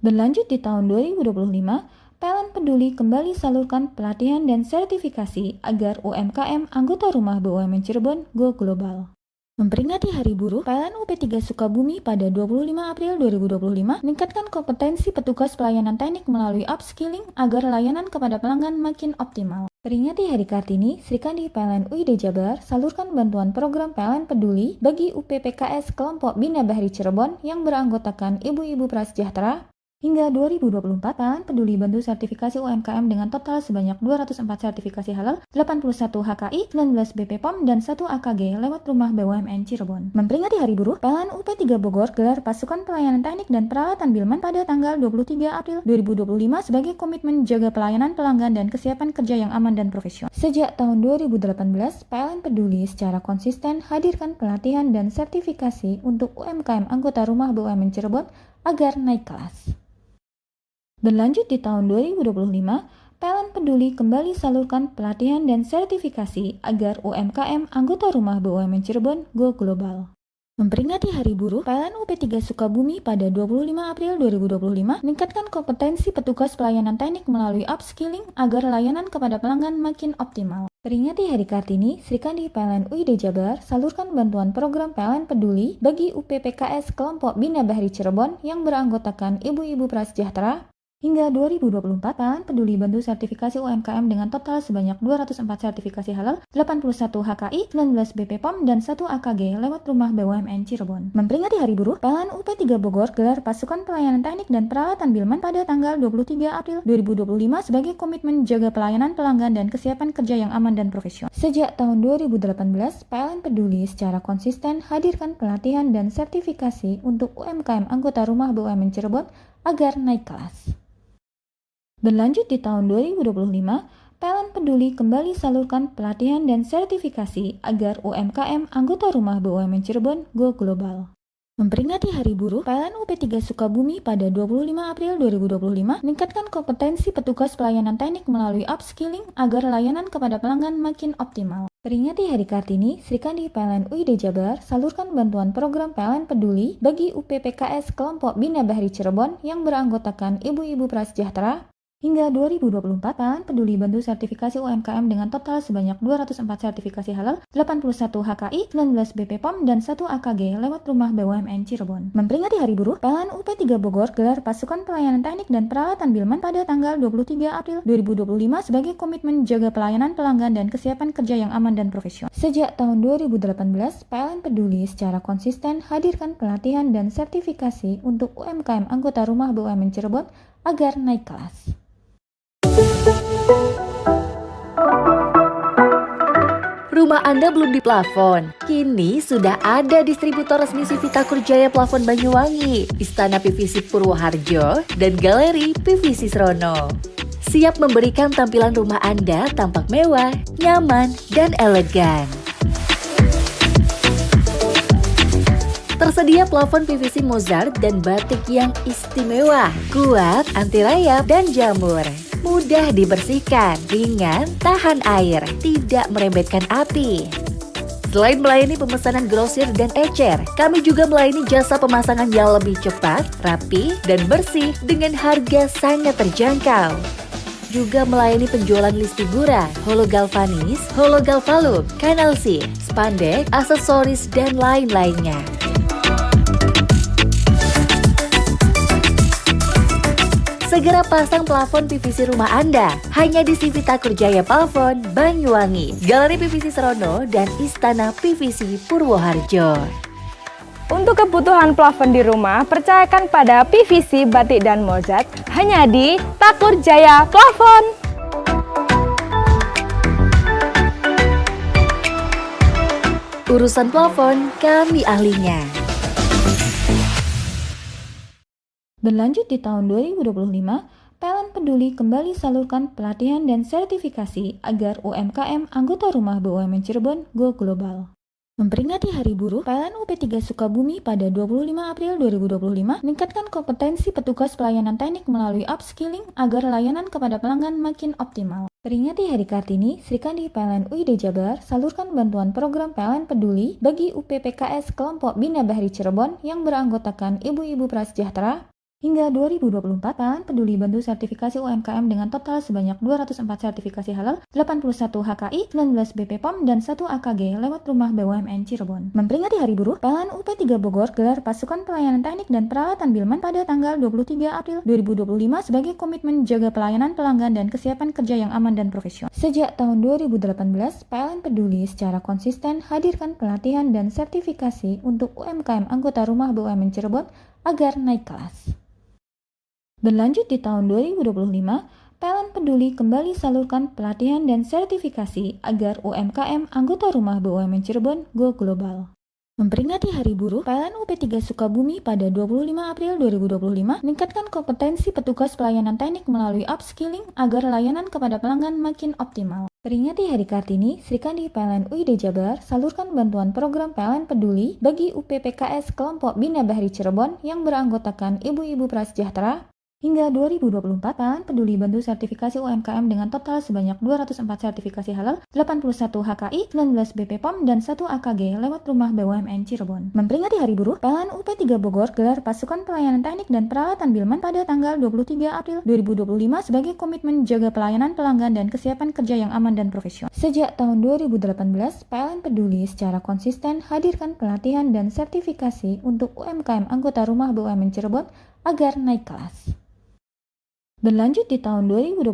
Berlanjut di tahun 2025, PLN Peduli kembali salurkan pelatihan dan sertifikasi agar UMKM anggota Rumah BUMN Cirebon go global. Memperingati Hari Buruh, PLN UP3 Sukabumi pada 25 April 2025 meningkatkan kompetensi petugas pelayanan teknik melalui upskilling agar layanan kepada pelanggan makin optimal. Peringati Hari Kartini, Srikandi PLN UID Jabar salurkan bantuan program PLN Peduli bagi UPPKS kelompok Bina Bahri Cirebon yang beranggotakan ibu-ibu prasejahtera. Hingga 2024, PLN Peduli bantu sertifikasi UMKM dengan total sebanyak 204 sertifikasi halal, 81 HKI, 19 BPOM, dan 1 AKG lewat Rumah BUMN Cirebon. Memperingati Hari Buruh, PLN UP3 Bogor gelar pasukan pelayanan teknik dan peralatan Bilman pada tanggal 23 April 2025 sebagai komitmen jaga pelayanan pelanggan dan kesiapan kerja yang aman dan profesional. Sejak tahun 2018, PLN Peduli secara konsisten hadirkan pelatihan dan sertifikasi untuk UMKM anggota Rumah BUMN Cirebon agar naik kelas. Berlanjut di tahun 2025, PLN Peduli kembali salurkan pelatihan dan sertifikasi agar UMKM anggota Rumah BUMN Cirebon go global. Memperingati Hari Buruh, PLN UP3 Sukabumi pada 25 April 2025 meningkatkan kompetensi petugas pelayanan teknik melalui upskilling agar layanan kepada pelanggan makin optimal. Peringati Hari Kartini, Srikandi PLN UID Jabar salurkan bantuan program PLN Peduli bagi UPPKS kelompok Bina Bahri Cirebon yang beranggotakan ibu-ibu prasejahtera. Hingga 2024, PLN Peduli bantu sertifikasi UMKM dengan total sebanyak 204 sertifikasi halal, 81 HKI, 19 BPOM, dan 1 AKG lewat Rumah BUMN Cirebon. Memperingati Hari Buruh, PLN UP3 Bogor gelar pasukan pelayanan teknik dan peralatan Bilman pada tanggal 23 April 2025 sebagai komitmen jaga pelayanan pelanggan dan kesiapan kerja yang aman dan profesional. Sejak tahun 2018, PLN Peduli secara konsisten hadirkan pelatihan dan sertifikasi untuk UMKM anggota Rumah BUMN Cirebon agar naik kelas. Berlanjut di tahun 2025, PLN Peduli kembali salurkan pelatihan dan sertifikasi agar UMKM anggota Rumah BUMN Cirebon go global. Memperingati Hari Buruh, PLN UP3 Sukabumi pada 25 April 2025 meningkatkan kompetensi petugas pelayanan teknik melalui upskilling agar layanan kepada pelanggan makin optimal. Peringati Hari Kartini, Srikandi PLN UID Jabar salurkan bantuan program PLN Peduli bagi UPPKS kelompok Bina Bahri Cirebon yang beranggotakan ibu-ibu prasejahtera. Hingga 2024, PLN Peduli bantu sertifikasi UMKM dengan total sebanyak 204 sertifikasi halal, 81 HKI, 19 BPOM, dan 1 AKG lewat Rumah BUMN Cirebon. Memperingati Hari Buruh, PLN UP3 Bogor gelar pasukan pelayanan teknik dan peralatan Bilman pada tanggal 23 April 2025 sebagai komitmen jaga pelayanan pelanggan dan kesiapan kerja yang aman dan profesional. Sejak tahun 2018, PLN Peduli secara konsisten hadirkan pelatihan dan sertifikasi untuk UMKM anggota Rumah BUMN Cirebon agar naik kelas. Rumah Anda belum diplafon? Kini sudah ada distributor resmi Civitakur Jaya Plafon Banyuwangi, Istana PVC Purwoharjo, dan Galeri PVC Srono. Siap memberikan tampilan rumah Anda tampak mewah, nyaman, dan elegan. Tersedia plafon PVC Mozart dan batik yang istimewa, kuat, anti rayap, dan jamur. Mudah dibersihkan, ringan, tahan air, tidak merembetkan api. Selain melayani pemesanan grosir dan ecer, kami juga melayani jasa pemasangan yang lebih cepat, rapi, dan bersih dengan harga sangat terjangkau. Juga melayani penjualan list figuran, hologalvanis, hologalvalum, kanalsi, spandek, aksesoris, dan lain-lainnya. Segera pasang plafon PVC rumah Anda hanya di Civitakur Jaya Plafon Banyuwangi, Galeri PVC Srono, dan Istana PVC Purwoharjo. Untuk kebutuhan plafon di rumah, percayakan pada PVC, batik, dan Mozart hanya di Takur Jaya Plafon. Urusan plafon, kami ahlinya. Berlanjut di tahun 2025, PLN Peduli kembali salurkan pelatihan dan sertifikasi agar UMKM anggota Rumah BUMN Cirebon go global. Memperingati Hari Buruh, PLN UP3 Sukabumi pada 25 April 2025 meningkatkan kompetensi petugas pelayanan teknik melalui upskilling agar layanan kepada pelanggan makin optimal. Peringati Hari Kartini, Sri Kandi PLN UID Jabar salurkan bantuan program PLN Peduli bagi UPPKS kelompok Bina Bahri Cirebon yang beranggotakan ibu-ibu prasejahtera. Hingga 2024, PLN Peduli bantu sertifikasi UMKM dengan total sebanyak 204 sertifikasi halal, 81 HKI, 19 BPOM, dan 1 AKG lewat Rumah BUMN Cirebon. Memperingati Hari Buruh, PLN UP3 Bogor gelar pasukan pelayanan teknik dan peralatan Bilman pada tanggal 23 April 2025 sebagai komitmen jaga pelayanan pelanggan dan kesiapan kerja yang aman dan profesional. Sejak tahun 2018, PLN Peduli secara konsisten hadirkan pelatihan dan sertifikasi untuk UMKM anggota Rumah BUMN Cirebon agar naik kelas. Berlanjut di tahun 2025, PLN Peduli kembali salurkan pelatihan dan sertifikasi agar UMKM anggota Rumah BUMN Cirebon go global. Memperingati Hari Buruh, PLN UP3 Sukabumi pada 25 April 2025 meningkatkan kompetensi petugas pelayanan teknik melalui upskilling agar layanan kepada pelanggan makin optimal. Peringati Hari Kartini, Sri Kandi PLN UID Jabar salurkan bantuan program PLN Peduli bagi UPPKS kelompok Bina Bahri Cirebon yang beranggotakan ibu-ibu prasejahtera. Hingga 2024, PLN Peduli bantu sertifikasi UMKM dengan total sebanyak 204 sertifikasi halal, 81 HKI, 19 BPOM, dan 1 AKG lewat Rumah BUMN Cirebon. Memperingati Hari Buruh, PLN UP3 Bogor gelar pasukan pelayanan teknik dan peralatan Bilman pada tanggal 23 April 2025 sebagai komitmen jaga pelayanan pelanggan dan kesiapan kerja yang aman dan profesional. Sejak tahun 2018, PLN Peduli secara konsisten hadirkan pelatihan dan sertifikasi untuk UMKM anggota Rumah BUMN Cirebon agar naik kelas. Berlanjut di tahun 2025,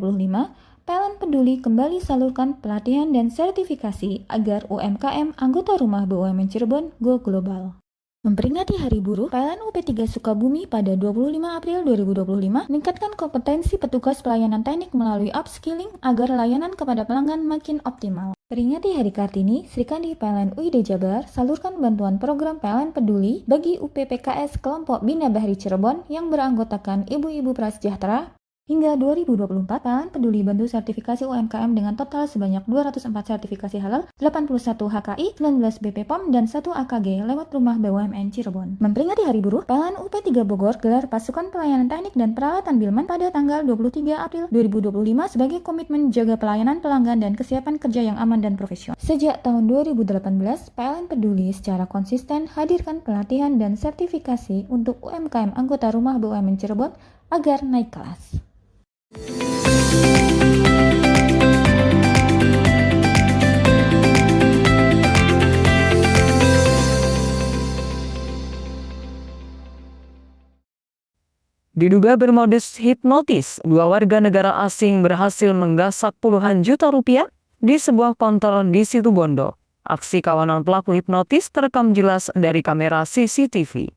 PLN Peduli kembali salurkan pelatihan dan sertifikasi agar UMKM anggota Rumah BUMN Cirebon go global. Memperingati Hari Buruh, PLN UP3 Sukabumi pada 25 April 2025 meningkatkan kompetensi petugas pelayanan teknik melalui upskilling agar layanan kepada pelanggan makin optimal. Peringati Hari Kartini, Sri Kandi PLN UID Jabar salurkan bantuan program PLN Peduli bagi UPPKS kelompok Bina Bahri Cirebon yang beranggotakan ibu-ibu prasejahtera. Hingga 2024, PLN Peduli bantu sertifikasi UMKM dengan total sebanyak 204 sertifikasi halal, 81 HKI, 19 BPOM, dan 1 AKG lewat Rumah BUMN Cirebon. Memperingati Hari Buruh, PLN UP3 Bogor gelar pasukan pelayanan teknik dan peralatan Bilman pada tanggal 23 April 2025 sebagai komitmen jaga pelayanan pelanggan dan kesiapan kerja yang aman dan profesional. Sejak tahun 2018, PLN Peduli secara konsisten hadirkan pelatihan dan sertifikasi untuk UMKM anggota Rumah BUMN Cirebon agar naik kelas. Diduga bermodus hipnotis, 2 warga negara asing berhasil menggasak puluhan juta rupiah di sebuah konter di Situbondo. Aksi kawanan pelaku hipnotis terekam jelas dari kamera CCTV.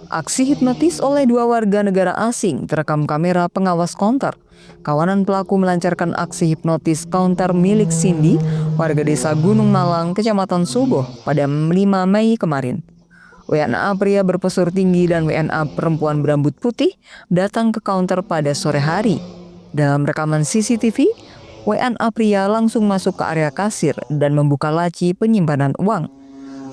Aksi hipnotis oleh 2 warga negara asing terekam kamera pengawas konter. Kawanan pelaku melancarkan aksi hipnotis counter milik Cindy, warga desa Gunung Malang, Kecamatan Suboh, pada 5 Mei kemarin. WNA pria berpesur tinggi dan WNA perempuan berambut putih datang ke counter pada sore hari. Dalam rekaman CCTV, WNA pria langsung masuk ke area kasir dan membuka laci penyimpanan uang.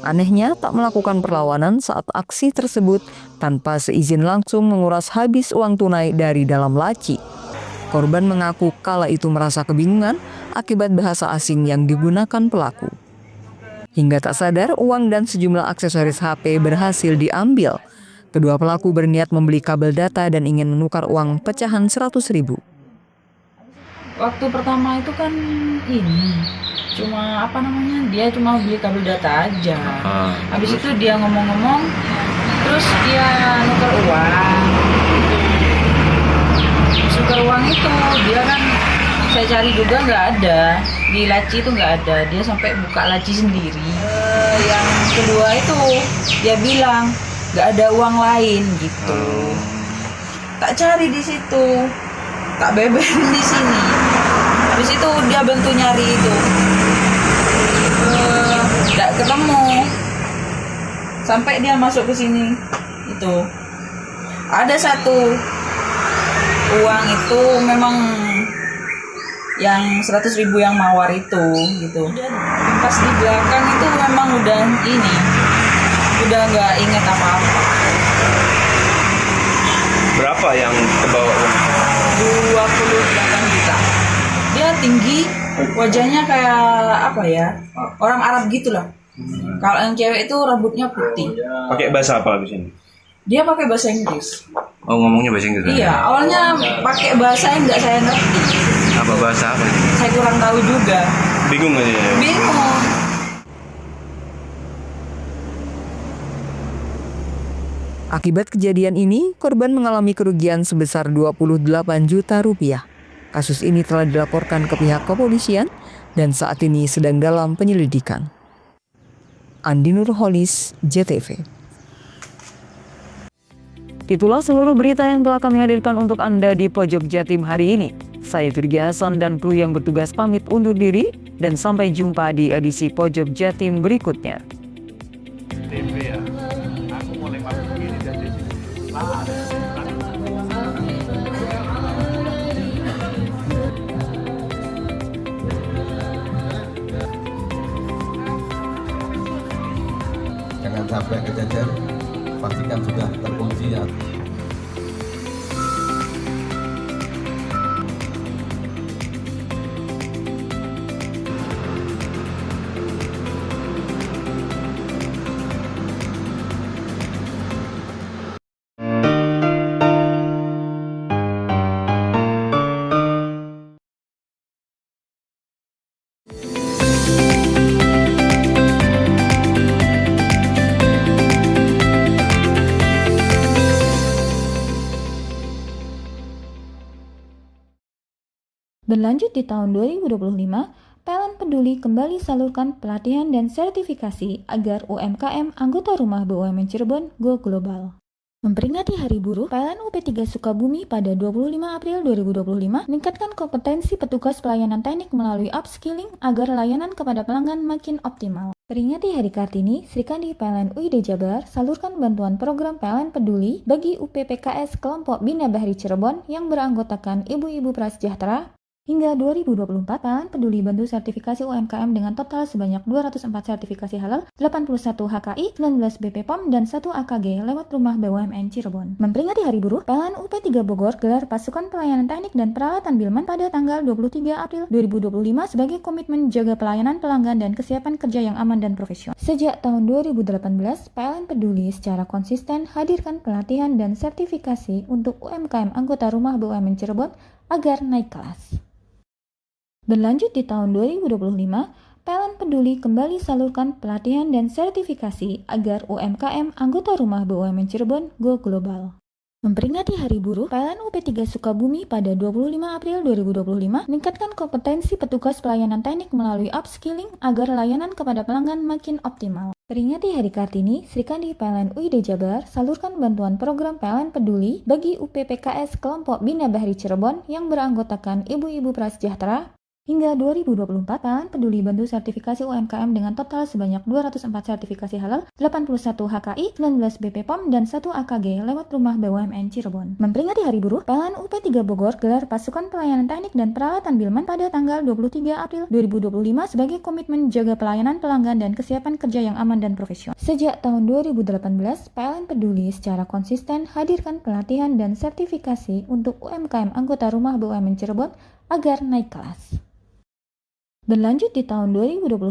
Anehnya, tak melakukan perlawanan saat aksi tersebut tanpa seizin langsung menguras habis uang tunai dari dalam laci. Korban mengaku kala itu merasa kebingungan akibat bahasa asing yang digunakan pelaku. Hingga tak sadar, uang dan sejumlah aksesoris HP berhasil diambil. Kedua pelaku berniat membeli kabel data dan ingin menukar uang pecahan 100.000. Waktu pertama itu kan dia cuma beli kabel data aja. Habis itu dia ngomong-ngomong, terus dia nuker uang. Nuker uang itu dia kan saya cari juga nggak ada, di laci itu nggak ada. Dia sampai buka laci sendiri. Yang kedua itu dia bilang nggak ada uang lain gitu. Tak cari di situ, tak beben di sini. Habis itu dia bantu nyari itu. Nggak ketemu sampai dia masuk ke sini. Itu ada satu uang itu memang yang 100.000 yang mawar itu gitu. Pas di belakang itu memang udah nggak inget apa-apa. Berapa yang terbawa uang? 28 juta. Dia tinggi, wajahnya kayak orang Arab gitulah. Kalau yang cewek itu rambutnya putih. Pakai bahasa apa di sini? Dia pakai bahasa Inggris. Oh, ngomongnya bahasa Inggris? Iya, awalnya pakai bahasa yang nggak saya ngerti. Apa bahasa apa? Saya kurang tahu juga. Bingung aja ya? Bingung. Akibat kejadian ini, korban mengalami kerugian sebesar 28 juta rupiah. Kasus ini telah dilaporkan ke pihak kepolisian dan saat ini sedang dalam penyelidikan. Andi Nurholis, JTV. Itulah seluruh berita yang telah kami hadirkan untuk Anda di Pojok Jatim hari ini. Saya Firgi Hasan dan kru yang bertugas pamit undur diri dan sampai jumpa di edisi Pojok Jatim berikutnya. Jangan sampai kejajar, pastikan sudah terkunci ya. Berlanjut di tahun 2025, PLN Peduli kembali salurkan pelatihan dan sertifikasi agar UMKM anggota rumah BUMN Cirebon go global. Memperingati Hari Buruh, PLN UP3 Sukabumi pada 25 April 2025 meningkatkan kompetensi petugas pelayanan teknik melalui upskilling agar layanan kepada pelanggan makin optimal. Peringati Hari Kartini, Srikandi PLN UID Jabar salurkan bantuan program PLN Peduli bagi UPPKS kelompok Bina Bahri Cirebon yang beranggotakan ibu-ibu prasejahtera, Hingga 2024, PLN Peduli bantu sertifikasi UMKM dengan total sebanyak 204 sertifikasi halal, 81 HKI, 19 BPOM, dan 1 AKG lewat Rumah BUMN Cirebon. Memperingati Hari Buruh, PLN UP3 Bogor gelar pasukan pelayanan teknik dan peralatan Bilman pada tanggal 23 April 2025 sebagai komitmen jaga pelayanan pelanggan dan kesiapan kerja yang aman dan profesional. Sejak tahun 2018, PLN Peduli secara konsisten hadirkan pelatihan dan sertifikasi untuk UMKM anggota Rumah BUMN Cirebon agar naik kelas. Berlanjut di tahun 2025, PLN Peduli kembali salurkan pelatihan dan sertifikasi agar UMKM anggota Rumah BUMN Cirebon go global. Memperingati Hari Buruh, PLN UP3 Sukabumi pada 25 April 2025 meningkatkan kompetensi petugas pelayanan teknik melalui upskilling agar layanan kepada pelanggan makin optimal. Peringati Hari Kartini, Srikandi PLN UID Jabar salurkan bantuan program PLN Peduli bagi UPPKS kelompok Bina Bahri Cirebon yang beranggotakan ibu-ibu prasejahtera. Hingga 2024, PLN Peduli bantu sertifikasi UMKM dengan total sebanyak 204 sertifikasi halal, 81 HKI, 19 BPOM, dan 1 AKG lewat Rumah BUMN Cirebon. Memperingati Hari Buruh, PLN UP3 Bogor gelar pasukan pelayanan teknik dan peralatan Bilman pada tanggal 23 April 2025 sebagai komitmen jaga pelayanan pelanggan dan kesiapan kerja yang aman dan profesional. Sejak tahun 2018, PLN Peduli secara konsisten hadirkan pelatihan dan sertifikasi untuk UMKM anggota Rumah BUMN Cirebon agar naik kelas. Berlanjut di tahun 2025,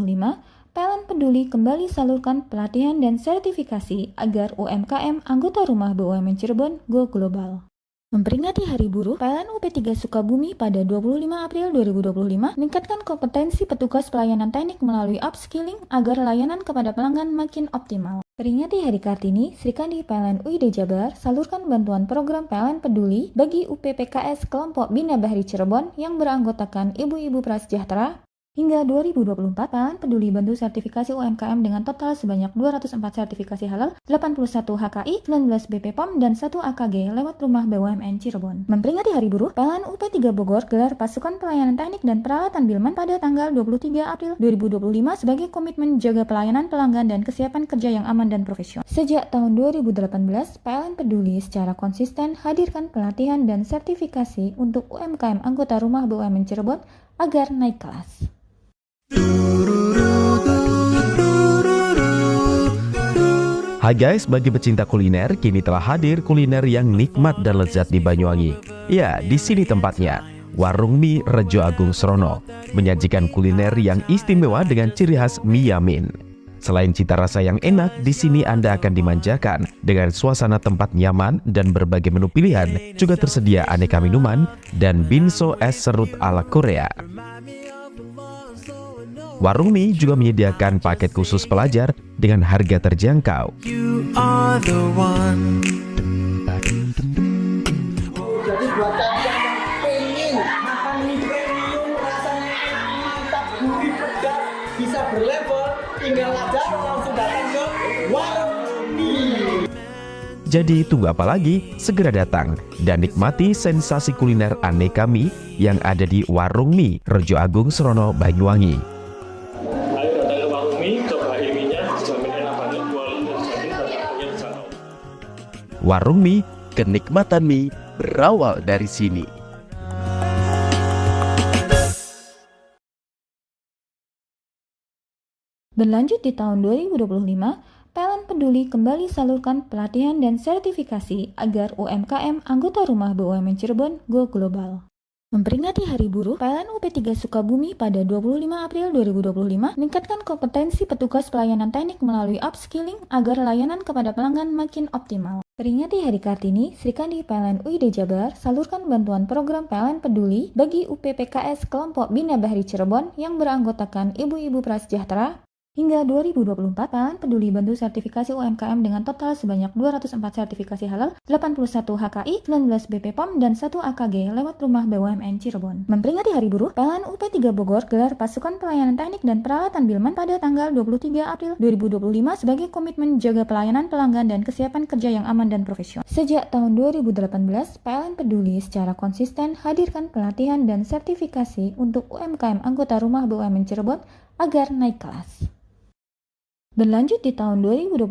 PLN Peduli kembali salurkan pelatihan dan sertifikasi agar UMKM anggota Rumah BUMN Cirebon go global. Memperingati Hari Buruh, PLN UP3 Sukabumi pada 25 April 2025 meningkatkan kompetensi petugas pelayanan teknik melalui upskilling agar layanan kepada pelanggan makin optimal. Peringati Hari Kartini, Srikandi PLN UID Jabar salurkan bantuan program PLN Peduli bagi UPPKS kelompok Bina Bahri Cirebon yang beranggotakan ibu-ibu prasejahtera. Hingga 2024, PLN Peduli bantu sertifikasi UMKM dengan total sebanyak 204 sertifikasi halal, 81 HKI, 19 BPOM, dan 1 AKG lewat Rumah BUMN Cirebon. Memperingati Hari Buruh, PLN UP3 Bogor gelar pasukan pelayanan teknik dan peralatan Bilman pada tanggal 23 April 2025 sebagai komitmen jaga pelayanan pelanggan dan kesiapan kerja yang aman dan profesional. Sejak tahun 2018, PLN Peduli secara konsisten hadirkan pelatihan dan sertifikasi untuk UMKM anggota Rumah BUMN Cirebon agar naik kelas. Hai guys, bagi pecinta kuliner, kini telah hadir kuliner yang nikmat dan lezat di Banyuwangi. Ya, di sini tempatnya. Warung Mie Rejo Agung Srono menyajikan kuliner yang istimewa dengan ciri khas mie yamin. Selain cita rasa yang enak, di sini Anda akan dimanjakan dengan suasana tempat nyaman dan berbagai menu pilihan. Juga tersedia aneka minuman dan binso es serut ala Korea. Warung Mie juga menyediakan paket khusus pelajar dengan harga terjangkau. Jadi buat kalian yang pengen makan mie premium rasanya mantap, gurih, pedas, bisa berlevel, tinggal aja langsung datang ke Warung Mie. Jadi tunggu apa lagi? Segera datang dan nikmati sensasi kuliner aneka mie yang ada di Warung Mie Rejo Agung Srono, Banyuwangi. Warung Mie, kenikmatan mie berawal dari sini. Berlanjut di tahun 2025, PLN Peduli kembali salurkan pelatihan dan sertifikasi agar UMKM anggota Rumah BUMN Cirebon go global. Memperingati Hari Buruh, PLN UP3 Sukabumi pada 25 April 2025 meningkatkan kompetensi petugas pelayanan teknik melalui upskilling agar layanan kepada pelanggan makin optimal. Peringati Hari Kartini, Srikandi PLN UID Jabar salurkan bantuan program PLN Peduli bagi UPPKS kelompok Bina Bahri Cirebon yang beranggotakan ibu-ibu prasejahtera. Hingga 2024, PLN Peduli bantu sertifikasi UMKM dengan total sebanyak 204 sertifikasi halal, 81 HKI, 19 BPOM, dan 1 AKG lewat Rumah BUMN Cirebon. Memperingati Hari Buruh, PLN UP3 Bogor gelar pasukan pelayanan teknik dan peralatan Bilman pada tanggal 23 April 2025 sebagai komitmen jaga pelayanan pelanggan dan kesiapan kerja yang aman dan profesional. Sejak tahun 2018, PLN Peduli secara konsisten hadirkan pelatihan dan sertifikasi untuk UMKM anggota Rumah BUMN Cirebon agar naik kelas. Berlanjut di tahun 2025,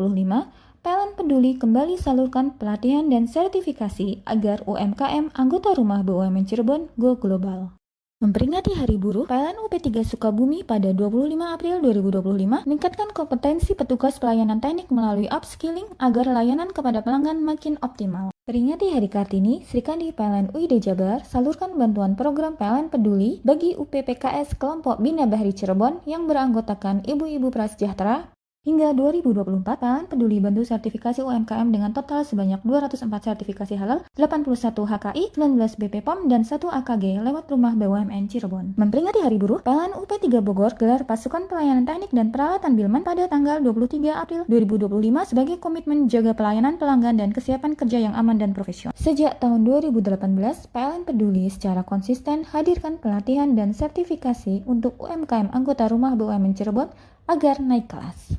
PLN Peduli kembali salurkan pelatihan dan sertifikasi agar UMKM anggota Rumah BUMN Cirebon go global. Memperingati Hari Buruh, PLN UP3 Sukabumi pada 25 April 2025 meningkatkan kompetensi petugas pelayanan teknik melalui upskilling agar layanan kepada pelanggan makin optimal. Peringati Hari Kartini, Sri Kandi PLN UID Jabar salurkan bantuan program PLN Peduli bagi UPPKS kelompok Bina Bahri Cirebon yang beranggotakan ibu-ibu prasejahtera. Hingga 2024, PLN Peduli bantu sertifikasi UMKM dengan total sebanyak 204 sertifikasi halal, 81 HKI, 19 BPOM, dan 1 AKG lewat Rumah BUMN Cirebon. Memperingati Hari Buruh, PLN UP3 Bogor gelar pasukan pelayanan teknik dan peralatan Bilman pada tanggal 23 April 2025 sebagai komitmen jaga pelayanan pelanggan dan kesiapan kerja yang aman dan profesional. Sejak tahun 2018, PLN Peduli secara konsisten hadirkan pelatihan dan sertifikasi untuk UMKM anggota Rumah BUMN Cirebon agar naik kelas.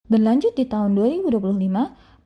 Berlanjut di tahun 2025,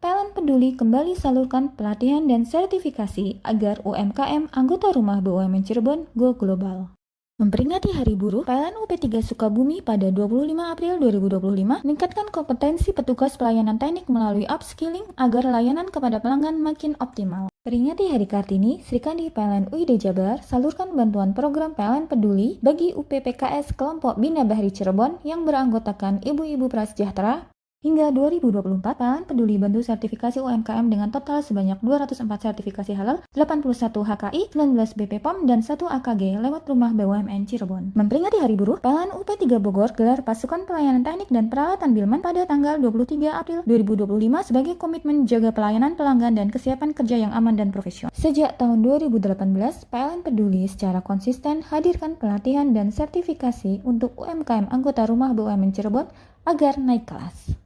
PLN Peduli kembali salurkan pelatihan dan sertifikasi agar UMKM anggota Rumah BUMN Cirebon go global. Memperingati Hari Buruh, PLN UP3 Sukabumi pada 25 April 2025 meningkatkan kompetensi petugas pelayanan teknik melalui upskilling agar layanan kepada pelanggan makin optimal. Peringati Hari Kartini, Sri Kandi PLN UID Jabar salurkan bantuan program PLN Peduli bagi UPPKS kelompok Bina Bahri Cirebon yang beranggotakan ibu-ibu prasejahtera. Hingga 2024, PLN Peduli bantu sertifikasi UMKM dengan total sebanyak 204 sertifikasi halal, 81 HKI, 19 BPOM, dan 1 AKG lewat Rumah BUMN Cirebon. Memperingati Hari Buruh, PLN UP3 Bogor gelar pasukan pelayanan teknik dan peralatan Bilman pada tanggal 23 April 2025 sebagai komitmen jaga pelayanan pelanggan dan kesiapan kerja yang aman dan profesional. Sejak tahun 2018, PLN Peduli secara konsisten hadirkan pelatihan dan sertifikasi untuk UMKM anggota Rumah BUMN Cirebon agar naik kelas.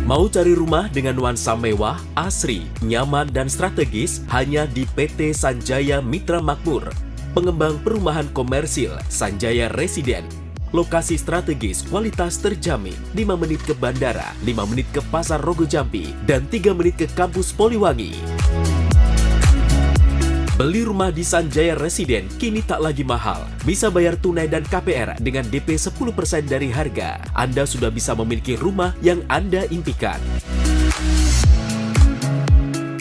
Mau cari rumah dengan nuansa mewah, asri, nyaman, dan strategis hanya di PT Sanjaya Mitra Makmur. Pengembang perumahan komersil Sanjaya Residen. Lokasi strategis, kualitas terjamin. 5 menit ke bandara, 5 menit ke Pasar Rogo Jambi, dan 3 menit ke kampus Poliwangi. Beli rumah di Sanjaya Residen kini tak lagi mahal. Bisa bayar tunai dan KPR dengan DP 10% dari harga. Anda sudah bisa memiliki rumah yang Anda impikan.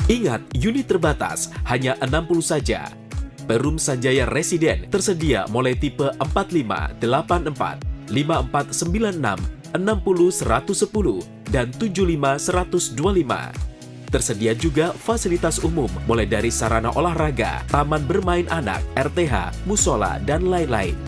Ingat, unit terbatas, hanya 60 saja. Perum Sanjaya Residen tersedia mulai tipe 45, 84, 5496, 60 110, dan 75 125. Tersedia juga fasilitas umum mulai dari sarana olahraga, taman bermain anak, RTH, musola, dan lain-lain.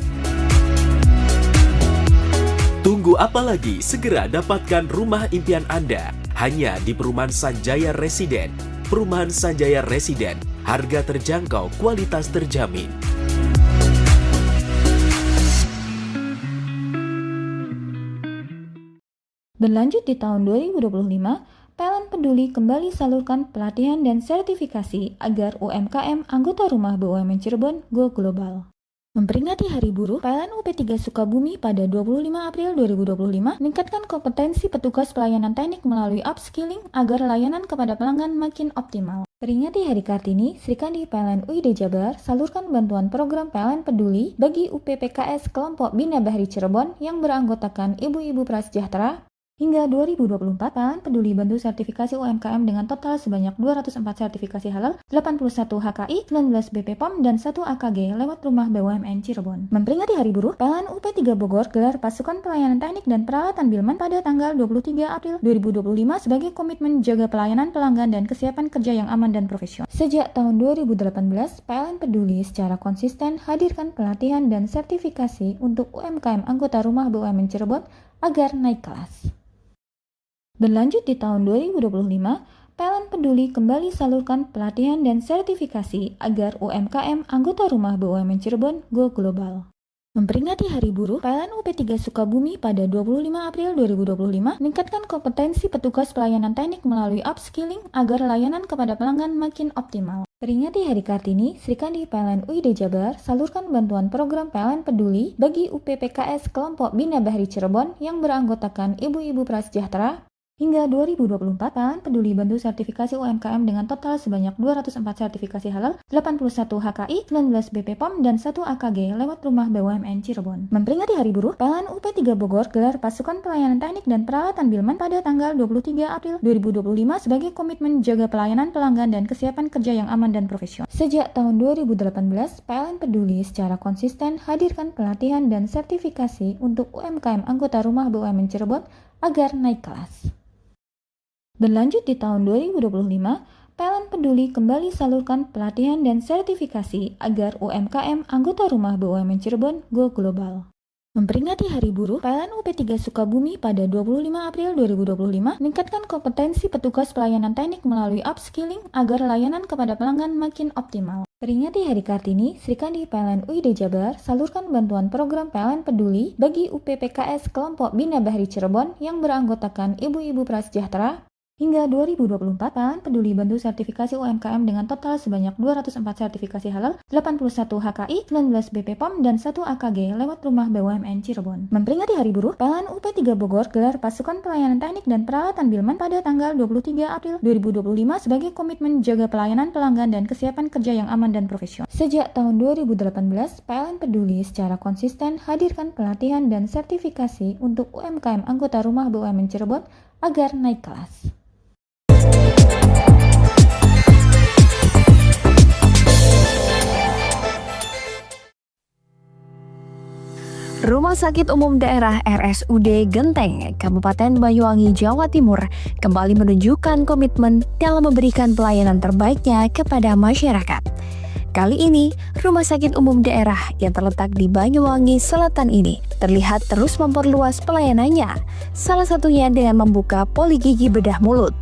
Tunggu apa lagi? Segera dapatkan rumah impian Anda hanya di Perumahan Sanjaya Residen. Perumahan Sanjaya Residen, harga terjangkau, kualitas terjamin. Berlanjut di tahun 2025, PLN Peduli kembali salurkan pelatihan dan sertifikasi agar UMKM anggota Rumah BUMN Cirebon go global. Memperingati Hari Buruh, PLN UP3 Sukabumi pada 25 April 2025 meningkatkan kompetensi petugas pelayanan teknik melalui upskilling agar layanan kepada pelanggan makin optimal. Peringati Hari Kartini, Sri Kandi PLN UID Jabar salurkan bantuan program PLN Peduli bagi UPPKS kelompok Bina Bahri Cirebon yang beranggotakan ibu-ibu prasejahtera. Hingga 2024, PLN Peduli bantu sertifikasi UMKM dengan total sebanyak 204 sertifikasi halal, 81 HKI, 19 BPOM, dan 1 AKG lewat Rumah BUMN Cirebon. Memperingati Hari Buruh, PLN UP3 Bogor gelar pasukan pelayanan teknik dan peralatan Bilman pada tanggal 23 April 2025 sebagai komitmen jaga pelayanan pelanggan dan kesiapan kerja yang aman dan profesional. Sejak tahun 2018, PLN Peduli secara konsisten hadirkan pelatihan dan sertifikasi untuk UMKM anggota Rumah BUMN Cirebon agar naik kelas. Berlanjut di tahun 2025, PLN Peduli kembali salurkan pelatihan dan sertifikasi agar UMKM anggota Rumah BUMN Cirebon go global. Memperingati Hari Buruh, PLN UP3 Sukabumi pada 25 April 2025 meningkatkan kompetensi petugas pelayanan teknik melalui upskilling agar layanan kepada pelanggan makin optimal. Peringati Hari Kartini, Sri Kandi PLN UID Jabar salurkan bantuan program PLN Peduli bagi UPPKS kelompok Bina Bahri Cirebon yang beranggotakan ibu-ibu prasejahtera. Hingga 2024, PLN Peduli bantu sertifikasi UMKM dengan total sebanyak 204 sertifikasi halal, 81 HKI, 19 BPOM, dan 1 AKG lewat Rumah BUMN Cirebon. Memperingati Hari Buruh, PLN UP3 Bogor gelar pasukan pelayanan teknik dan peralatan Bilman pada tanggal 23 April 2025 sebagai komitmen jaga pelayanan pelanggan dan kesiapan kerja yang aman dan profesional. Sejak tahun 2018, PLN Peduli secara konsisten hadirkan pelatihan dan sertifikasi untuk UMKM anggota Rumah BUMN Cirebon agar naik kelas. Berlanjut di tahun 2025, PLN Peduli kembali salurkan pelatihan dan sertifikasi agar UMKM anggota Rumah BUMN Cirebon go global. Memperingati Hari Buruh, PLN UP3 Sukabumi pada 25 April 2025 meningkatkan kompetensi petugas pelayanan teknik melalui upskilling agar layanan kepada pelanggan makin optimal. Peringati Hari Kartini, Sri Kandi PLN UID Jabar salurkan bantuan program PLN Peduli bagi UPPKS kelompok Bina Bahri Cirebon yang beranggotakan ibu-ibu prasejahtera. Hingga 2024, PLN Peduli bantu sertifikasi UMKM dengan total sebanyak 204 sertifikasi halal, 81 HKI, 19 BPOM, dan 1 AKG lewat Rumah BUMN Cirebon. Memperingati Hari Buruh, PLN UP3 Bogor gelar pasukan pelayanan teknik dan peralatan Bilman pada tanggal 23 April 2025 sebagai komitmen jaga pelayanan pelanggan dan kesiapan kerja yang aman dan profesional. Sejak tahun 2018, PLN Peduli secara konsisten hadirkan pelatihan dan sertifikasi untuk UMKM anggota Rumah BUMN Cirebon agar naik kelas. Rumah Sakit Umum Daerah RSUD Genteng, Kabupaten Banyuwangi, Jawa Timur kembali menunjukkan komitmen dalam memberikan pelayanan terbaiknya kepada masyarakat. Kali ini, Rumah Sakit Umum Daerah yang terletak di Banyuwangi Selatan ini terlihat terus memperluas pelayanannya, salah satunya dengan membuka poli gigi bedah mulut.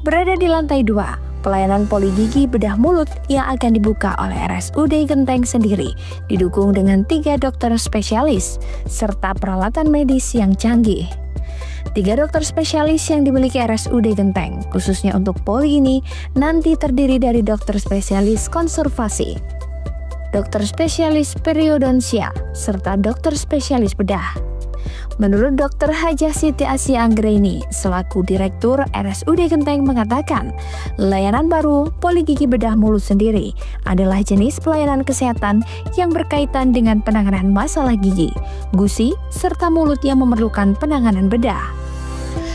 Berada di lantai 2, pelayanan poli gigi bedah mulut yang akan dibuka oleh RSUD Genteng sendiri didukung dengan 3 dokter spesialis serta peralatan medis yang canggih. 3 dokter spesialis yang dimiliki RSUD Genteng khususnya untuk poli ini nanti terdiri dari dokter spesialis konservasi, dokter spesialis periodonsia, serta dokter spesialis bedah. Menurut Dr. Hajah Siti Asia Anggreni, selaku Direktur RSUD Genteng mengatakan, layanan baru poli gigi bedah mulut sendiri adalah jenis pelayanan kesehatan yang berkaitan dengan penanganan masalah gigi, gusi, serta mulut yang memerlukan penanganan bedah.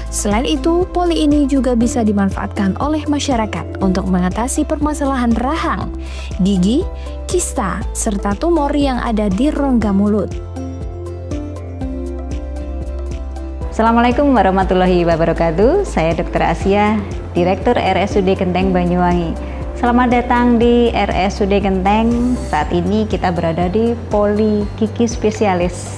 Selain itu, poli ini juga bisa dimanfaatkan oleh masyarakat untuk mengatasi permasalahan rahang, gigi, kista, serta tumor yang ada di rongga mulut. Assalamualaikum warahmatullahi wabarakatuh. Saya Dr. Asia, Direktur RSUD Genteng Banyuwangi. Selamat datang di RSUD Genteng. Saat ini kita berada di poli gigi spesialis.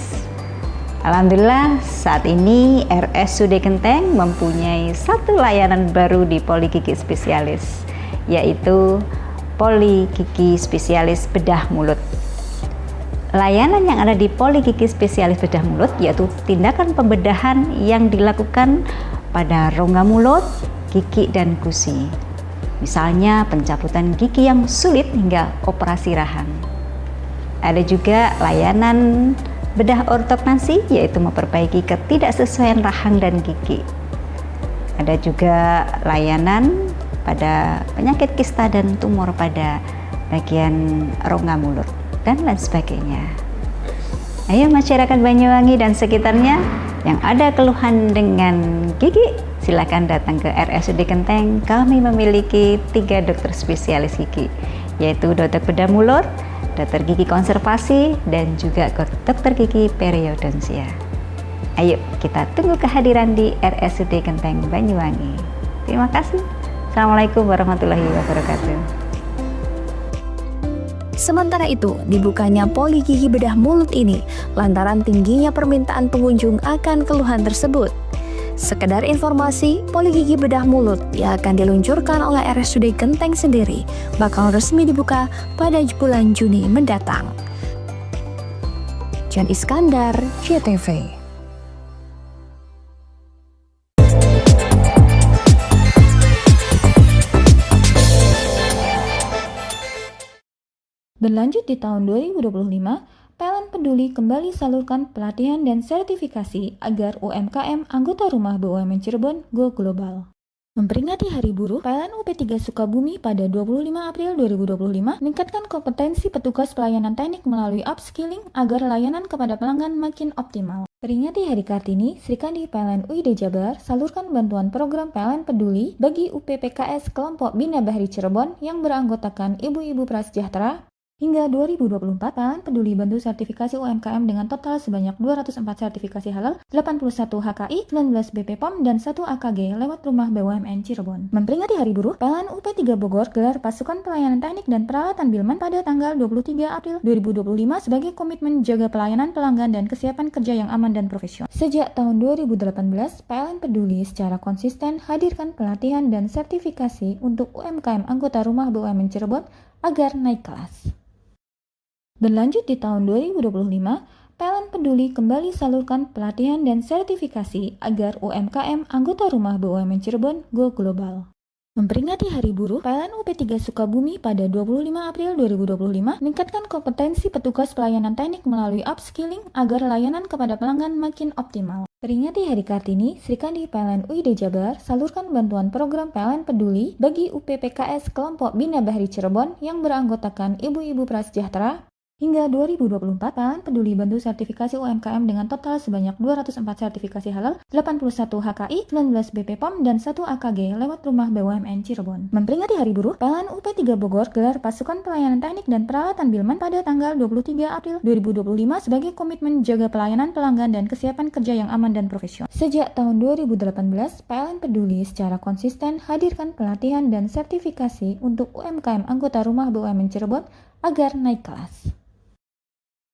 Alhamdulillah, saat ini RSUD Genteng mempunyai satu layanan baru di poli gigi spesialis, yaitu poli gigi spesialis bedah mulut. Layanan yang ada di poli gigi spesialis bedah mulut yaitu tindakan pembedahan yang dilakukan pada rongga mulut, gigi, dan gusi. Misalnya pencabutan gigi yang sulit hingga operasi rahang. Ada juga layanan bedah ortognasi yaitu memperbaiki ketidaksesuaian rahang dan gigi. Ada juga layanan pada penyakit kista dan tumor pada bagian rongga mulut, dan lain sebagainya. Ayo masyarakat Banyuwangi dan sekitarnya yang ada keluhan dengan gigi, silakan datang ke RSUD Genteng. Kami memiliki 3 dokter spesialis gigi, yaitu dokter bedah mulut, dokter gigi konservasi, dan juga dokter gigi periodonsia. Ayo kita tunggu kehadiran di RSUD Genteng Banyuwangi. Terima kasih. Assalamualaikum warahmatullahi wabarakatuh. Sementara itu, dibukanya poli gigi bedah mulut ini lantaran tingginya permintaan pengunjung akan keluhan tersebut. Sekedar informasi, poli gigi bedah mulut yang akan diluncurkan oleh RSUD Genteng sendiri bakal resmi dibuka pada bulan Juni mendatang. Jan Iskandar, JTV. Berlanjut di tahun 2025, PLN Peduli kembali salurkan pelatihan dan sertifikasi agar UMKM anggota rumah BUMN Cirebon go global. Memperingati Hari Buruh, PLN UP3 Sukabumi pada 25 April 2025 meningkatkan kompetensi petugas pelayanan teknik melalui upskilling agar layanan kepada pelanggan makin optimal. Peringati Hari Kartini, Srikandi PLN UID Jabar salurkan bantuan program PLN Peduli bagi UPPKS kelompok Bina Bahri Cirebon yang beranggotakan ibu-ibu prasejahtera. Hingga 2024, PLN Peduli bantu sertifikasi UMKM dengan total sebanyak 204 sertifikasi halal, 81 HKI, 19 BPOM, dan 1 AKG lewat rumah BUMN Cirebon. Memperingati Hari Buruh, PLN UP3 Bogor gelar pasukan pelayanan teknik dan peralatan Bilman pada tanggal 23 April 2025 sebagai komitmen jaga pelayanan pelanggan dan kesiapan kerja yang aman dan profesional. Sejak tahun 2018, PLN Peduli secara konsisten hadirkan pelatihan dan sertifikasi untuk UMKM anggota rumah BUMN Cirebon agar naik kelas. Berlanjut di tahun 2025, PLN Peduli kembali salurkan pelatihan dan sertifikasi agar UMKM anggota rumah BUMN Cirebon go global. Memperingati Hari Buruh, PLN UP3 Sukabumi pada 25 April 2025 meningkatkan kompetensi petugas pelayanan teknik melalui upskilling agar layanan kepada pelanggan makin optimal. Peringati Hari Kartini, Srikandi PLN UID Jabar salurkan bantuan program PLN Peduli bagi UPPKS kelompok Bina Bahri Cirebon yang beranggotakan ibu-ibu prasejahtera. Hingga 2024, PLN Peduli bantu sertifikasi UMKM dengan total sebanyak 204 sertifikasi halal, 81 HKI, 19 BPOM, dan 1 AKG lewat rumah BUMN Cirebon. Memperingati Hari Buruh, PLN UP3 Bogor gelar pasukan pelayanan teknik dan peralatan Bilman pada tanggal 23 April 2025 sebagai komitmen jaga pelayanan pelanggan dan kesiapan kerja yang aman dan profesional. Sejak tahun 2018, PLN Peduli secara konsisten hadirkan pelatihan dan sertifikasi untuk UMKM anggota rumah BUMN Cirebon agar naik kelas.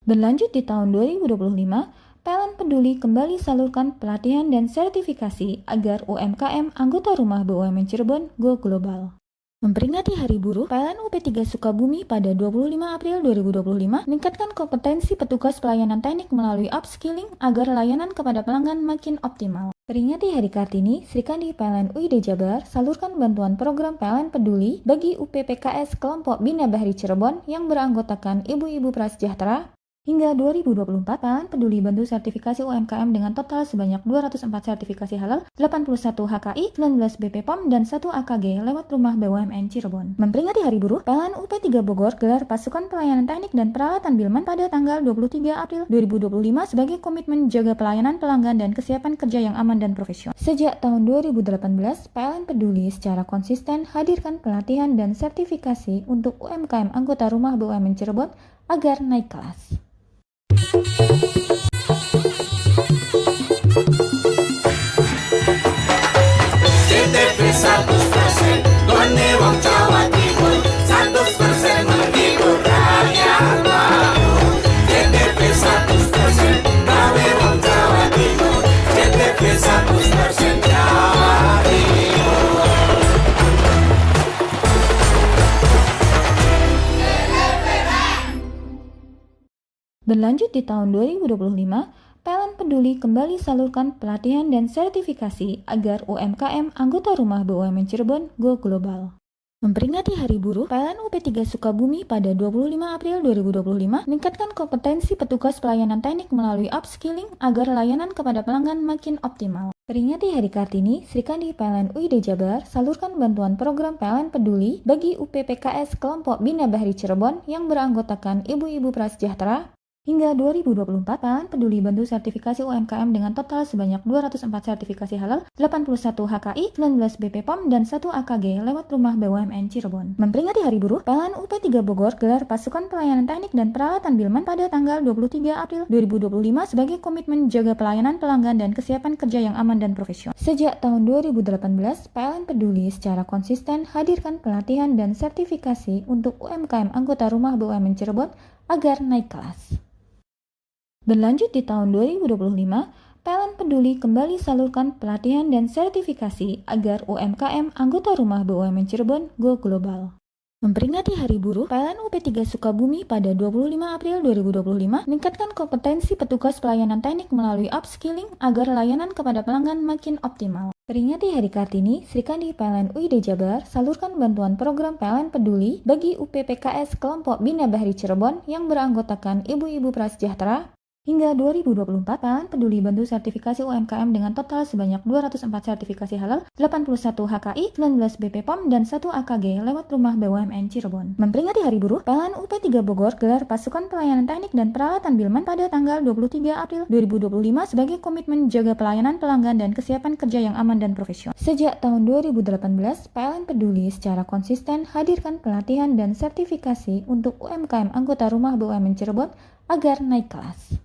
Berlanjut di tahun 2025, PLN Peduli kembali salurkan pelatihan dan sertifikasi agar UMKM anggota rumah BUMN Cirebon go global. Memperingati Hari Buruh, PLN UP3 Sukabumi pada 25 April 2025 meningkatkan kompetensi petugas pelayanan teknik melalui upskilling agar layanan kepada pelanggan makin optimal. Peringati Hari Kartini, Srikandi PLN UID Jabar salurkan bantuan program PLN Peduli bagi UPPKS kelompok Bina Bahri Cirebon yang beranggotakan ibu-ibu prasejahtera. Hingga 2024, PLN Peduli bantu sertifikasi UMKM dengan total sebanyak 204 sertifikasi halal, 81 HKI, 19 BPOM, dan 1 AKG lewat rumah BUMN Cirebon. Memperingati Hari Buruh, PLN UP3 Bogor gelar pasukan pelayanan teknik dan peralatan Bilman pada tanggal 23 April 2025 sebagai komitmen jaga pelayanan pelanggan dan kesiapan kerja yang aman dan profesional. Sejak tahun 2018, PLN Peduli secara konsisten hadirkan pelatihan dan sertifikasi untuk UMKM anggota rumah BUMN Cirebon agar naik kelas. CTP 100% Gone wong Jawa Timur 100% menghibur rakyat makmur. CTP 100% gawe wong Jawa Timur. CTP 100% Jawa Timur. Berlanjut di tahun 2025, PLN Peduli kembali salurkan pelatihan dan sertifikasi agar UMKM anggota rumah BUMN Cirebon go global. Memperingati Hari Buruh, PLN UP3 Sukabumi pada 25 April 2025 meningkatkan kompetensi petugas pelayanan teknik melalui upskilling agar layanan kepada pelanggan makin optimal. Peringati Hari Kartini, Srikandi PLN UID Jabar salurkan bantuan program PLN Peduli bagi UPPKS kelompok Bina Bahri Cirebon yang beranggotakan ibu-ibu prasejahtera. Hingga 2024, PLN Peduli bantu sertifikasi UMKM dengan total sebanyak 204 sertifikasi halal, 81 HKI, 19 BPOM, dan 1 AKG lewat rumah BUMN Cirebon. Memperingati Hari Buruh, PLN UP3 Bogor gelar pasukan pelayanan teknik dan peralatan Bilman pada tanggal 23 April 2025 sebagai komitmen jaga pelayanan pelanggan dan kesiapan kerja yang aman dan profesional. Sejak tahun 2018, PLN Peduli secara konsisten hadirkan pelatihan dan sertifikasi untuk UMKM anggota rumah BUMN Cirebon agar naik kelas. Berlanjut di tahun 2025, PLN Peduli kembali salurkan pelatihan dan sertifikasi agar UMKM anggota rumah BUMN Cirebon go global. Memperingati Hari Buruh, PLN UP3 Sukabumi pada 25 April 2025 meningkatkan kompetensi petugas pelayanan teknik melalui upskilling agar layanan kepada pelanggan makin optimal. Peringati Hari Kartini, Sri Kandi PLN UID Jabar salurkan bantuan program PLN Peduli bagi UPPKS kelompok Bina Bahri Cirebon yang beranggotakan ibu-ibu prasejahtera. Hingga 2024, PLN Peduli bantu sertifikasi UMKM dengan total sebanyak 204 sertifikasi halal, 81 HKI, 19 BPOM, dan 1 AKG lewat Rumah BUMN Cirebon. Memperingati Hari Buruh, PLN UP3 Bogor gelar pasukan pelayanan teknik dan peralatan Bilman pada tanggal 23 April 2025 sebagai komitmen jaga pelayanan pelanggan dan kesiapan kerja yang aman dan profesional. Sejak tahun 2018, PLN Peduli secara konsisten hadirkan pelatihan dan sertifikasi untuk UMKM anggota Rumah BUMN Cirebon agar naik kelas.